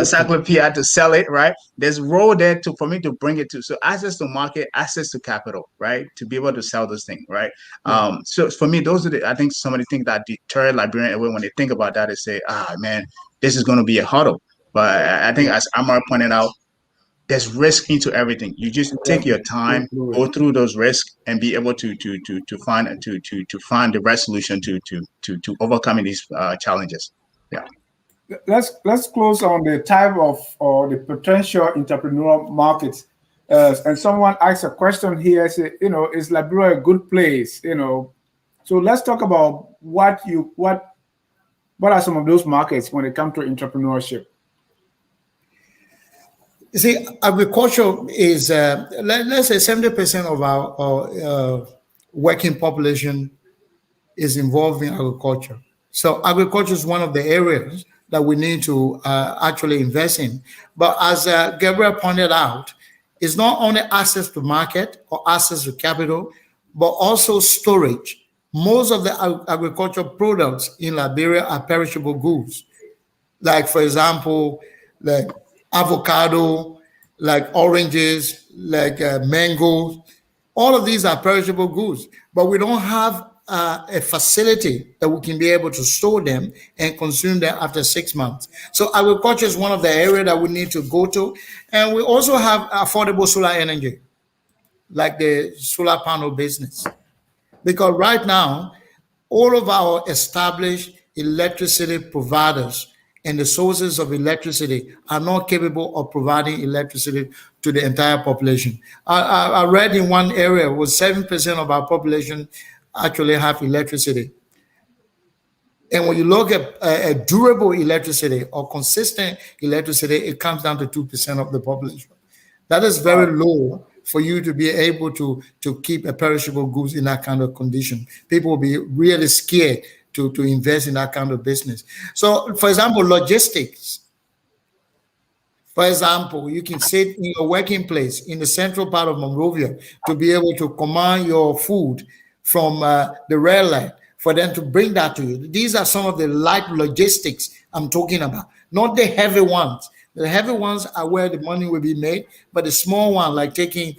Saclopia to sell it, right? There's a road there for me to bring it to. So access to market, access to capital, right? To be able to sell this thing, right? So for me, those are I think some of the things that deter Liberian away when they think about that is say, man, this is going to be a hurdle. But I think as Amara pointed out, there's risk into everything. You just take your time, go through those risks, and be able to find the right solution to overcoming these challenges. Yeah. Let's close on the type of or the potential entrepreneurial markets. And someone asked a question here. Say, is Liberia a good place? So let's talk about what are some of those markets when it comes to entrepreneurship. You see, agriculture is, let's say 70% of our working population is involved in agriculture. So agriculture is one of the areas that we need to actually invest in. But as Gabriel pointed out, it's not only access to market or access to capital, but also storage. Most of the agricultural products in Liberia are perishable goods. Like, for example, like avocado, like oranges, like mangoes. All of these are perishable goods, but we don't have a facility that we can be able to store them and consume them after 6 months. So agriculture is one of the areas that we need to go to. And we also have affordable solar energy, like the solar panel business. Because right now, all of our established electricity providers and the sources of electricity are not capable of providing electricity to the entire population. I read in one area was 7% of our population actually have electricity. And when you look at a durable electricity or consistent electricity, it comes down to 2% of the population. That is very low for you to be able to keep a perishable goods in that kind of condition. People will be really scared to invest in that kind of business. So, for example, logistics. For example, you can sit in your working place in the central part of Monrovia to be able to command your food from the rail line for them to bring that to you. These are some of the light logistics I'm talking about, not the heavy ones. The heavy ones are where the money will be made, but the small one, like taking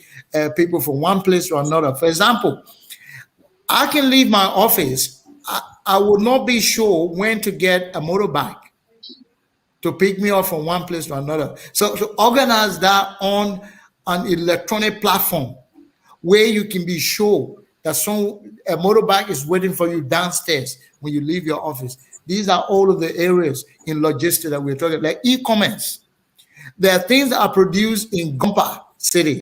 people from one place to another. For example, I can leave my office. I would not be sure when to get a motorbike to pick me up from one place to another. So to organize that on an electronic platform where you can be sure that a motorbike is waiting for you downstairs when you leave your office. These are all of the areas in logistics that we're talking, like e-commerce. There are things that are produced in Gompa City.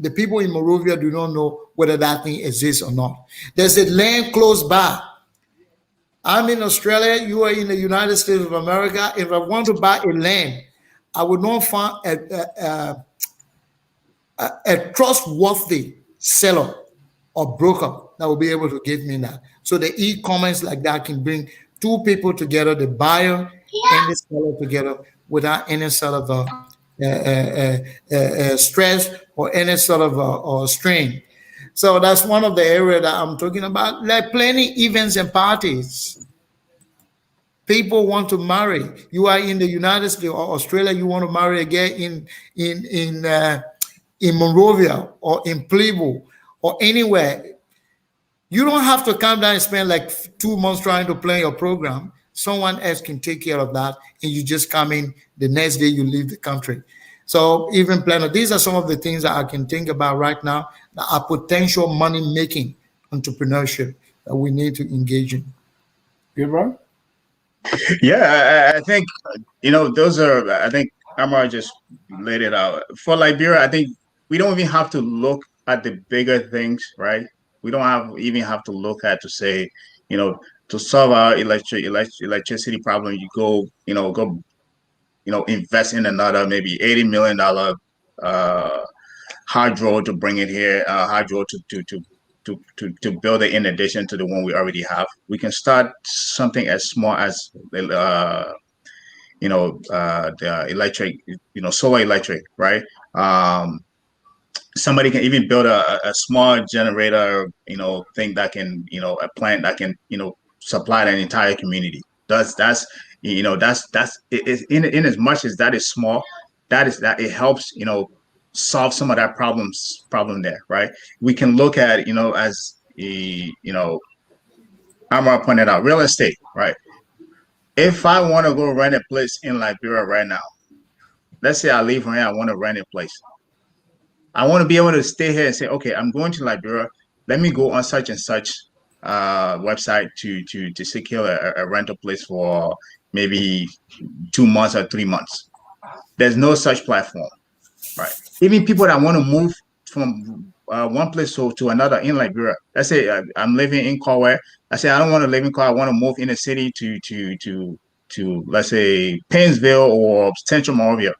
The people in Monrovia do not know whether that thing exists or not. There's a land close by. I'm in Australia, you are in the United States of America. If I want to buy a land, I would not find a trustworthy seller or broker that will be able to give me that. So the e-commerce like that can bring two people together, the buyer and the seller together, without any sort of stress or any sort of strain. So that's one of the areas that I'm talking about. Like planning events and parties. People want to marry. You are in the United States or Australia. You want to marry again in Monrovia or in Plivo or anywhere. You don't have to come down and spend like 2 months trying to plan your program. Someone else can take care of that, and you just come in the next day. You leave the country. So even planner, these are some of the things that I can think about right now that are potential money-making entrepreneurship that we need to engage in. Gabriel? Yeah, I think, those are, I think Amara just laid it out. For Liberia, I think we don't even have to look at the bigger things, right? We don't even have to look at to say, to solve our electricity problem, you go invest in another maybe $80 million hydro to bring it here, hydro to to build it in addition to the one we already have. We can start something as small as the electric, solar electric, right? Somebody can even build a small generator, thing that can, a plant that can, supply an entire community. That's in as much as that is small, that it helps, solve some of that problem there, right? We can look at, as Amara pointed out, real estate, right? If I want to go rent a place in Liberia right now, let's say I leave from here, I want to rent a place. I want to be able to stay here and say, okay, I'm going to Liberia. Let me go on such and such website to secure a rental place for maybe 2 months or 3 months. There's no such platform, right? Even people that want to move from one place to another in Liberia. Let's say I'm living in Toure. I say I don't want to live in Toure. I want to move in a city to let's say Painesville or Central Monrovia.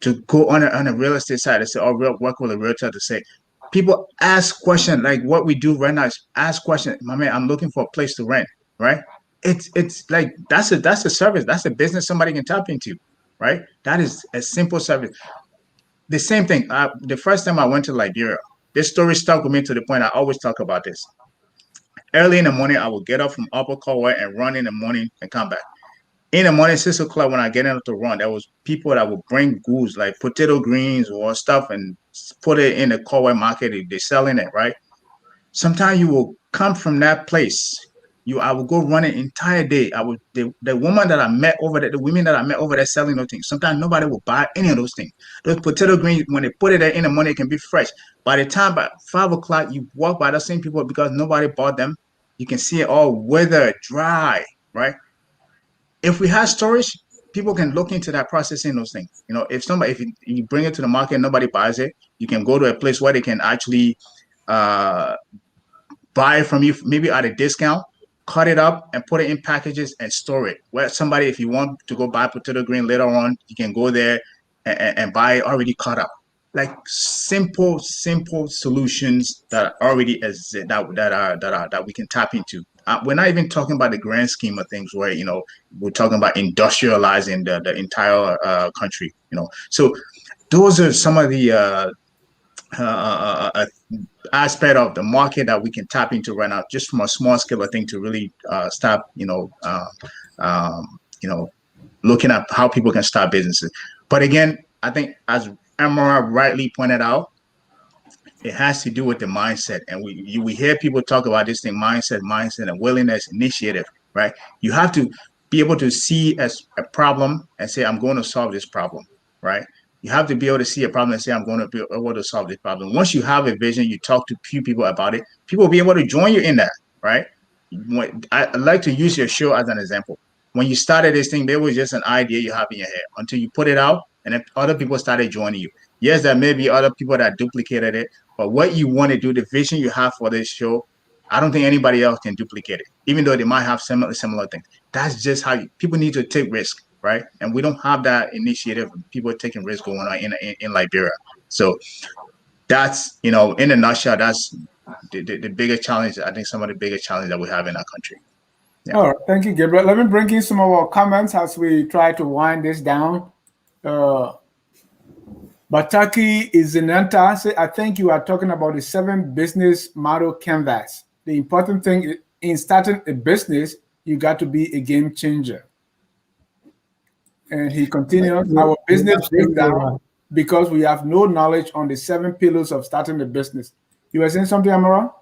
To go on a real estate side and say, oh, work with a realtor to say, people ask questions like what we do right now is ask questions. My man, I'm looking for a place to rent, right? It's like that's a service, that's a business somebody can tap into, right? That is a simple service. The same thing. The first time I went to Liberia, this story stuck with me to the point I always talk about this. Early in the morning, I would get up from Upper Kowa and run in the morning and come back. In the morning, 6 o'clock, when I get out to run, there was people that would bring goods like potato greens or stuff and put it in the Kowa market. They're selling it, right? Sometimes you will come from that place. I will go run an entire day. The woman that I met over there, the women that I met over there selling those things. Sometimes nobody will buy any of those things. Those potato greens, when they put it there in the morning, it can be fresh. By the time by 5 o'clock, you walk by the same people because nobody bought them. You can see it all withered, dry, right? If we have storage, people can look into that processing those things. If you bring it to the market and nobody buys it, you can go to a place where they can actually buy it from you, maybe at a discount, cut it up and put it in packages and store it. Where somebody, if you want to go buy potato green later on, you can go there and buy it already cut up. Like simple solutions that already exist that we can tap into. We're not even talking about the grand scheme of things where we're talking about industrializing the entire country. So those are some of the aspect of the market that we can tap into right now, just from a small scale of thing to really start looking at how people can start businesses. But again, I think as Amara rightly pointed out, it has to do with the mindset. And we hear people talk about this thing, mindset, and willingness, initiative, right? You have to be able to see as a problem and say, I'm going to solve this problem, right? You have to be able to see a problem and say, I'm going to be able to solve this problem. Once you have a vision, you talk to a few people about it, people will be able to join you in that, right? I like to use your show as an example. When you started this thing, there was just an idea you have in your head until you put it out and then other people started joining you. Yes, there may be other people that duplicated it, but what you want to do, the vision you have for this show, I don't think anybody else can duplicate it, even though they might have similar things. That's just how people need to take risk, right? And we don't have that initiative of people taking risk going on in Liberia. So that's, in a nutshell, that's the biggest challenge. I think some of the biggest challenges that we have in our country. Yeah. All right, thank you, Gabriel. Let me bring in some of our comments as we try to wind this down. Bataki Izinanta, I think you are talking about the 7 business model canvas. The important thing in starting a business, you got to be a game changer. And he continues, our business breaks down because we have no knowledge on the 7 pillars of starting a business. You were saying something, Amara?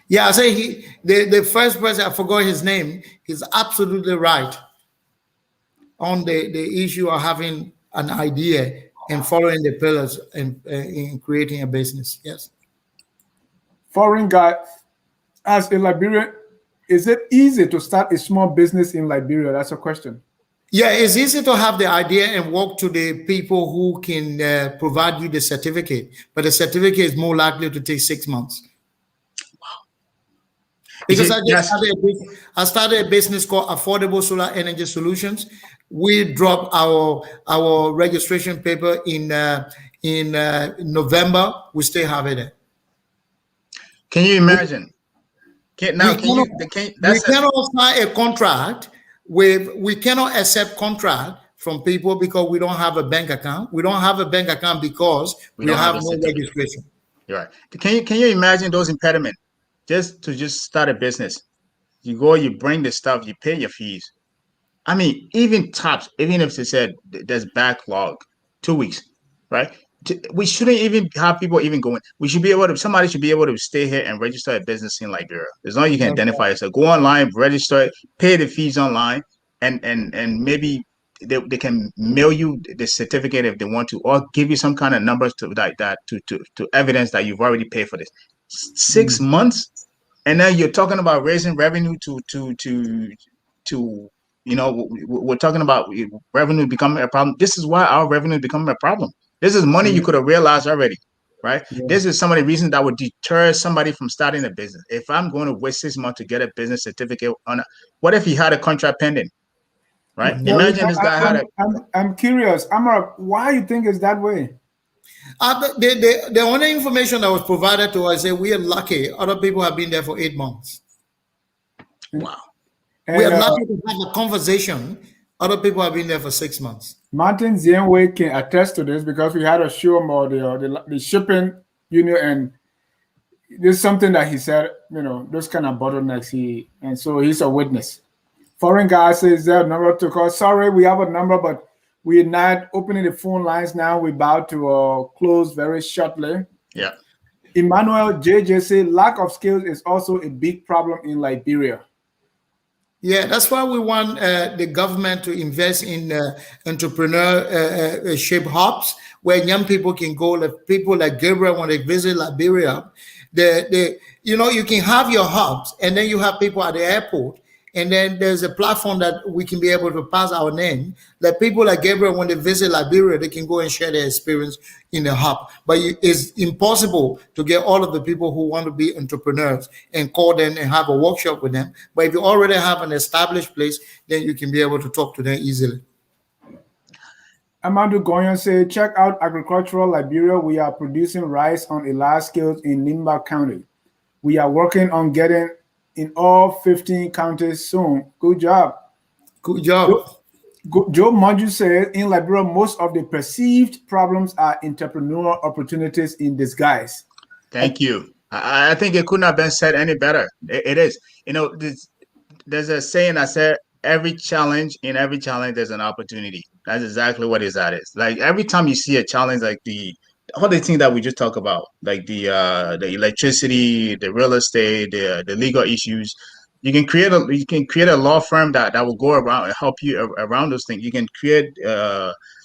Yeah, I say the first person, I forgot his name, he's absolutely right on the issue of having an idea and following the pillars and in creating a business. Yes. Foreign guy, as a Liberian, is it easy to start a small business in Liberia? That's a question. Yeah, it's easy to have the idea and walk to the people who can provide you the certificate, but the certificate is more likely to take 6 months. Because I started a business called Affordable Solar Energy Solutions. We dropped our registration paper in November. We still have it. Can you imagine? We cannot sign a contract we cannot accept contract from people because we don't have a bank account. We don't have a bank account because we don't have a no certificate. registration. You're right. Can you imagine those impediments? Just start a business. You go, you bring the stuff, you pay your fees. I mean, even tops, even if they said there's backlog, 2 weeks, right? We shouldn't even have people even going. We should be able to. Somebody should be able to stay here and register a business in Liberia. As long as you can identify yourself, go online, register it, pay the fees online, and maybe they can mail you the certificate if they want to, or give you some kind of numbers to that to evidence that you've already paid for this. 6 months, and then you're talking about raising revenue to we're talking about revenue becoming a problem. This is why our revenue is becoming a problem. This is money you could have realized already, right? Yeah. This is some of the reasons that would deter somebody from starting a business. If I'm going to wait 6 months to get a business certificate what if he had a contract pending, right? Well, imagine this guy I'm curious, Amara, why you think it's that way? The only information that was provided to us said we are lucky. Other people have been there for 8 months. Wow. We are lucky to have a conversation. Other people have been there for 6 months. Martin Zienwei can attest to this because we had a show about the shipping union, and there's something that he said, those kind of bottlenecks. And so he's a witness. Foreign guy says there a number to call. Sorry, we have a number, but we're not opening the phone lines now. We're about to close very shortly. Yeah. Emmanuel JJ said lack of skills is also a big problem in Liberia. Yeah, that's why we want the government to invest in entrepreneurship hubs where young people can go. Like people like Gabriel, when they visit Liberia, you can have your hubs, and then you have people at the airport, and then there's a platform that we can be able to pass our name. Like people like Gabriel, when they visit Liberia, they can go and share their experience in the hub. But it's impossible to get all of the people who want to be entrepreneurs and call them and have a workshop with them. But if you already have an established place, then you can be able to talk to them easily. Amadou Goyon said, check out Agricultural Liberia. We are producing rice on a large scale in Nimba County. We are working on getting in all 15 counties soon. Good job. Good job. Joe Monju said, in Liberia, most of the perceived problems are entrepreneurial opportunities in disguise. Thank you. I think it couldn't have been said any better. It is. There's a saying that said, every challenge, there's an opportunity. That's exactly what is. Like every time you see a challenge, like all the things that we just talked about, like the electricity, the real estate, the legal issues, you can create a law firm that will go around and help you around those things. You can create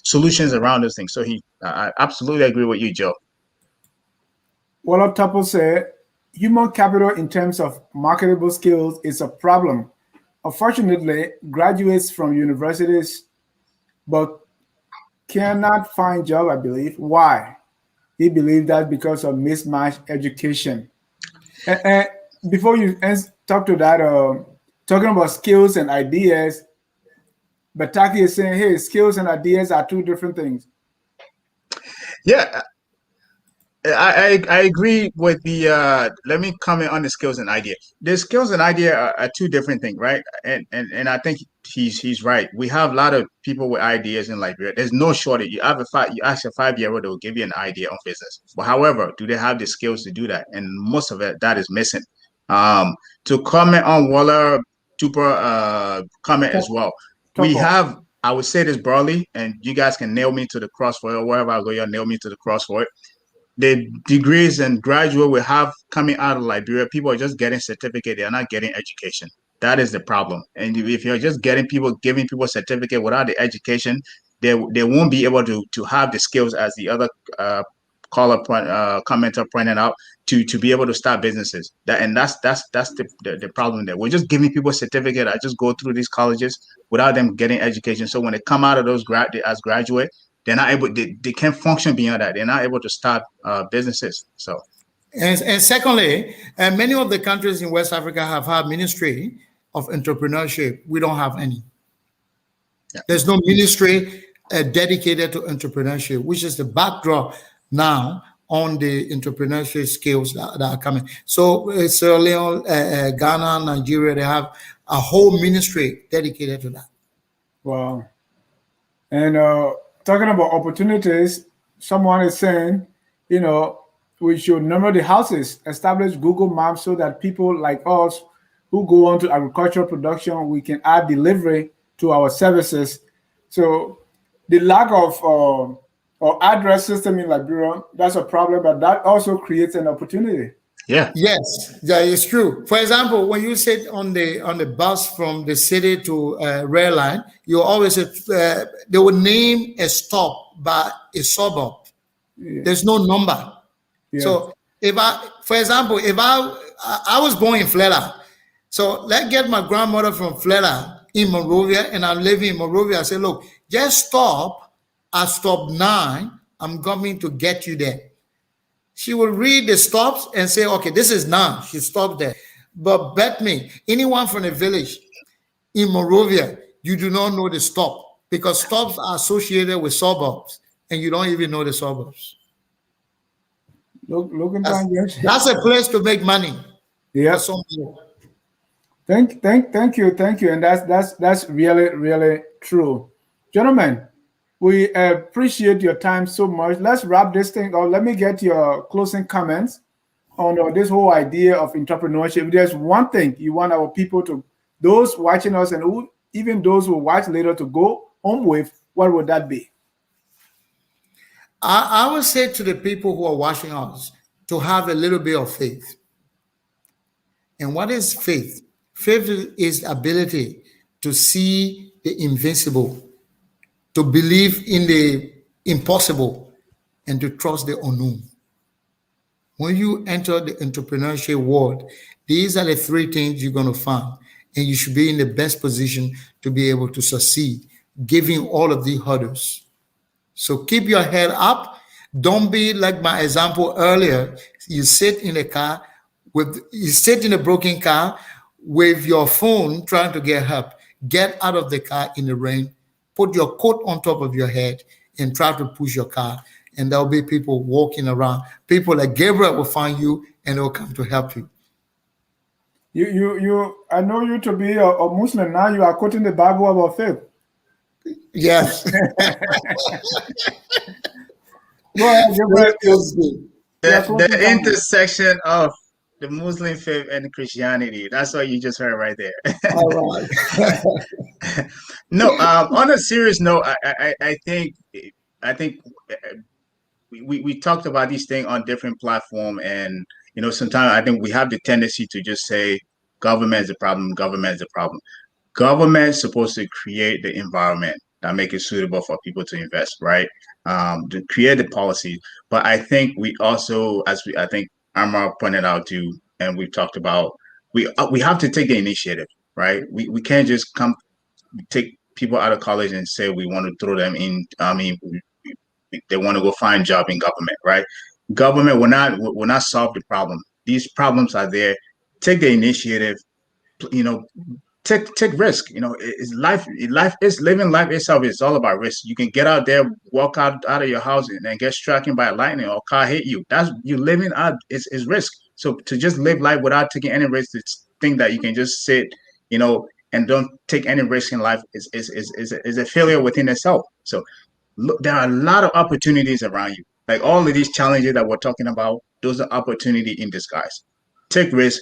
solutions around those things. So I absolutely agree with you, Joe. Walla Topo said, human capital in terms of marketable skills is a problem. Unfortunately, graduates from universities but cannot find job, I believe. Why? He believes that because of mismatched education. And before you talk to that, talking about skills and ideas, Bataki is saying, hey, skills and ideas are two different things. Yeah, I agree with the let me comment on the skills and idea. The skills and idea are two different things, right? And I think he's right. We have a lot of people with ideas in Liberia. There's no shortage. You ask a 5-year-old, they'll give you an idea on business. But however, do they have the skills to do that? And most of it that is missing. To comment on Walla Tuper comment as well. We have, I would say this broadly, and you guys can nail me to the cross for it, wherever I go, you'll nail me to the cross for it. The degrees and graduate we have coming out of Liberia, people are just getting certificate. They are not getting education. That is the problem. And if you're just giving people certificate without the education, they won't be able to have the skills, as the other commenter pointed out, to be able to start businesses. That's the problem there. We're just giving people a certificate. I just go through these colleges without them getting education. So when they come out of those as graduate, they're not able. They can't function beyond that. They're not able to start businesses. So, and secondly, many of the countries in West Africa have had ministry of entrepreneurship. We don't have any. Yeah. There's no ministry dedicated to entrepreneurship, which is the backdrop now on the entrepreneurship skills that are coming. So Sierra Leone, Ghana, Nigeria, they have a whole ministry dedicated to that. Wow. And talking about opportunities, someone is saying, you know, we should number the houses, establish Google Maps so that people like us who go on to agricultural production, we can add delivery to our services. So the lack of or address system in Liberia, that's a problem, but that also creates an opportunity. Yeah. Yes, that is true. For example, when you sit on the bus from the city to rail line, you always they will name a stop by a suburb. Yeah. There's no number. Yes. So for example, if I was born in Fleda, so let's get my grandmother from Fleda in Monrovia, and I'm living in Monrovia. I say, look, just stop at stop 9. I'm coming to get you there. She will read the stops and say, okay, this is 9. She stopped there. But bet me, anyone from the village in Monrovia, you do not know the stop, because stops are associated with suburbs, and you don't even know the suburbs. Look in That's a place to make money. Yeah. For some people. Thank you, and that's really true, gentlemen. We appreciate your time so much. Let's wrap this thing up. Let me get your closing comments on this whole idea of entrepreneurship. If there's one thing you want our people to, those watching us and even those who watch later, to go home with, what would that be? I would say to the people who are watching us to have a little bit of faith. And what is faith? Faith is the ability to see the invincible, to believe in the impossible, and to trust the unknown. When you enter the entrepreneurship world, these are the 3 things you're going to find, and you should be in the best position to be able to succeed, giving all of the hurdles. So keep your head up. Don't be like my example earlier. You sit in a broken car with your phone trying to get help. Get out of the car in the rain, put your coat on top of your head, and try to push your car. And there'll be people walking around. People like Gabriel will find you, and they'll come to help you. I know you to be a Muslim. Now you are quoting the Bible about faith. Yes. Go ahead, Gabriel. The intersection of the Muslim faith and Christianity. That's what you just heard right there. All right. No, on a serious note, I think we talked about these things on different platforms, and sometimes I think we have the tendency to just say government is a problem. Government is a problem. Government is supposed to create the environment that make it suitable for people to invest, right? To create the policy. But I think we also, I think Amara pointed out too, and we've talked about, we have to take the initiative, right? We can't just take people out of college and say we want to throw them in. I mean, they want to go find a job in government, right? Government will not solve the problem. These problems are there. Take the initiative. Take risk. It's life is living life itself. It's all about risk. You can get out there, walk out of your house and get struck by lightning, or a car hit you. That's you living out is risk. So to just live life without taking any risk, to think that you can just sit, and don't take any risk in life is a failure within itself. So look, there are a lot of opportunities around you. Like all of these challenges that we're talking about, those are opportunity in disguise. Take risk.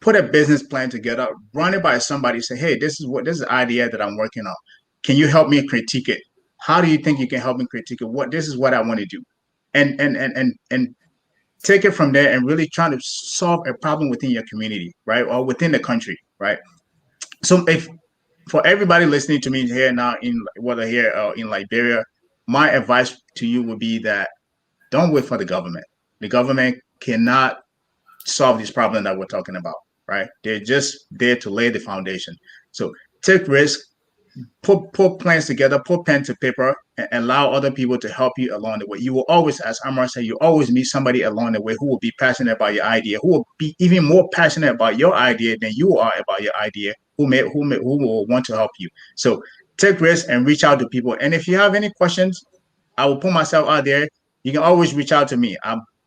Put a business plan together, run it by somebody, say, hey, this is the idea that I'm working on. Can you help me critique it? How do you think you can help me critique it? This is what I want to do. And take it from there and really try to solve a problem within your community, right? Or within the country, right? So for everybody listening to me here now, whether here or in Liberia, my advice to you would be that don't wait for the government. The government cannot solve this problem that we're talking about, right? They're just there to lay the foundation. So take risk, put plans together, put pen to paper, and allow other people to help you along the way. You will always, as Amara said, you always meet somebody along the way who will be passionate about your idea, who will be even more passionate about your idea than you are about your idea, who will want to help you. So take risks and reach out to people. And if you have any questions, I will put myself out there. You can always reach out to me.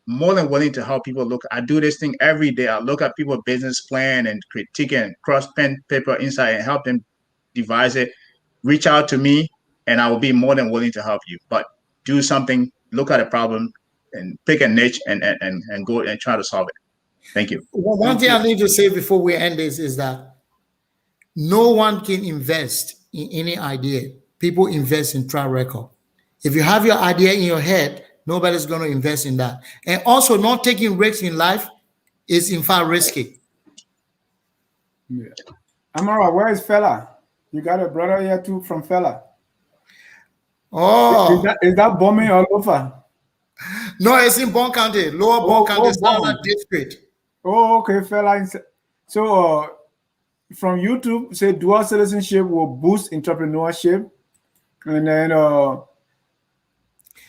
more than willing to help people look. I do this thing every day. I look at people's business plan and critique and cross pen paper inside and help them devise it. Reach out to me and I will be more than willing to help you. But do something, look at a problem and pick a niche and go and try to solve it. Thank you. One thing I need to say before we end this is that no one can invest in any idea. People invest in track record. If you have your idea in your head, nobody's going to invest in that. And also, not taking risks in life is in fact risky. Yeah. Amara, where is Fela? You got a brother here too from Fela. Oh, is that bombing all over? No, it's in Bon County, Lower Bon County, Southern District. Oh, okay, Fela. So, from YouTube, say dual citizenship will boost entrepreneurship, and then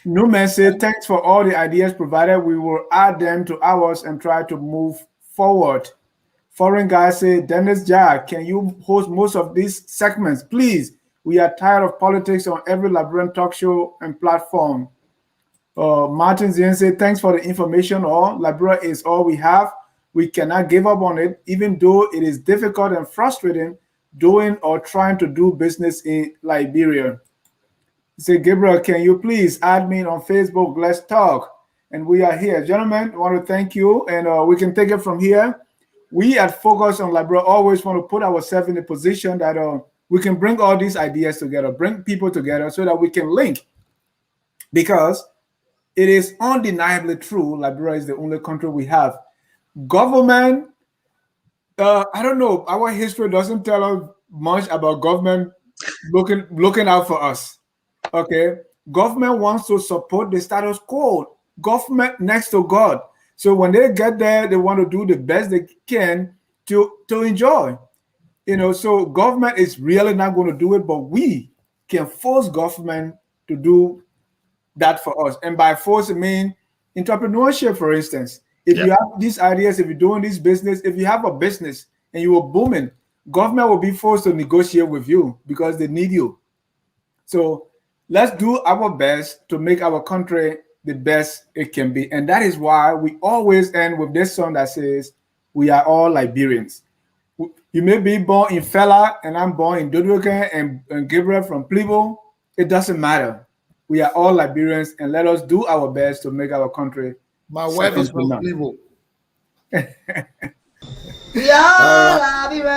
Newman said, thanks for all the ideas provided. We will add them to ours and try to move forward. Foreign guy said, Dennis Jack, can you host most of these segments, please? We are tired of politics on every Liberian talk show and platform. Martin Zien said, thanks for the information. Liberia is all we have. We cannot give up on it, even though it is difficult and frustrating doing or trying to do business in Liberia. Say, Gabriel, can you please add me on Facebook? Let's talk. And we are here. Gentlemen, I want to thank you. And we can take it from here. We at Focus on Liberia always want to put ourselves in a position that we can bring all these ideas together, bring people together so that we can link. Because it is undeniably true, Liberia is the only country we have. Government, I don't know, our history doesn't tell us much about government looking out for us. Okay, government wants to support the status quo. Government next to God. So when they get there, they want to do the best they can to enjoy. So government is really not going to do it, but we can force government to do that for us. And by force, I mean entrepreneurship, for instance. If you have these ideas, if you're doing this business, if you have a business and you are booming, government will be forced to negotiate with you because they need you. So let's do our best to make our country the best it can be. And that is why we always end with this song that says, we are all Liberians. You may be born in Fela and I'm born in Dodwika and Gabriel from Plibo. It doesn't matter. We are all Liberians and let us do our best to make our country. My wife is from Plibo. We are Liberians.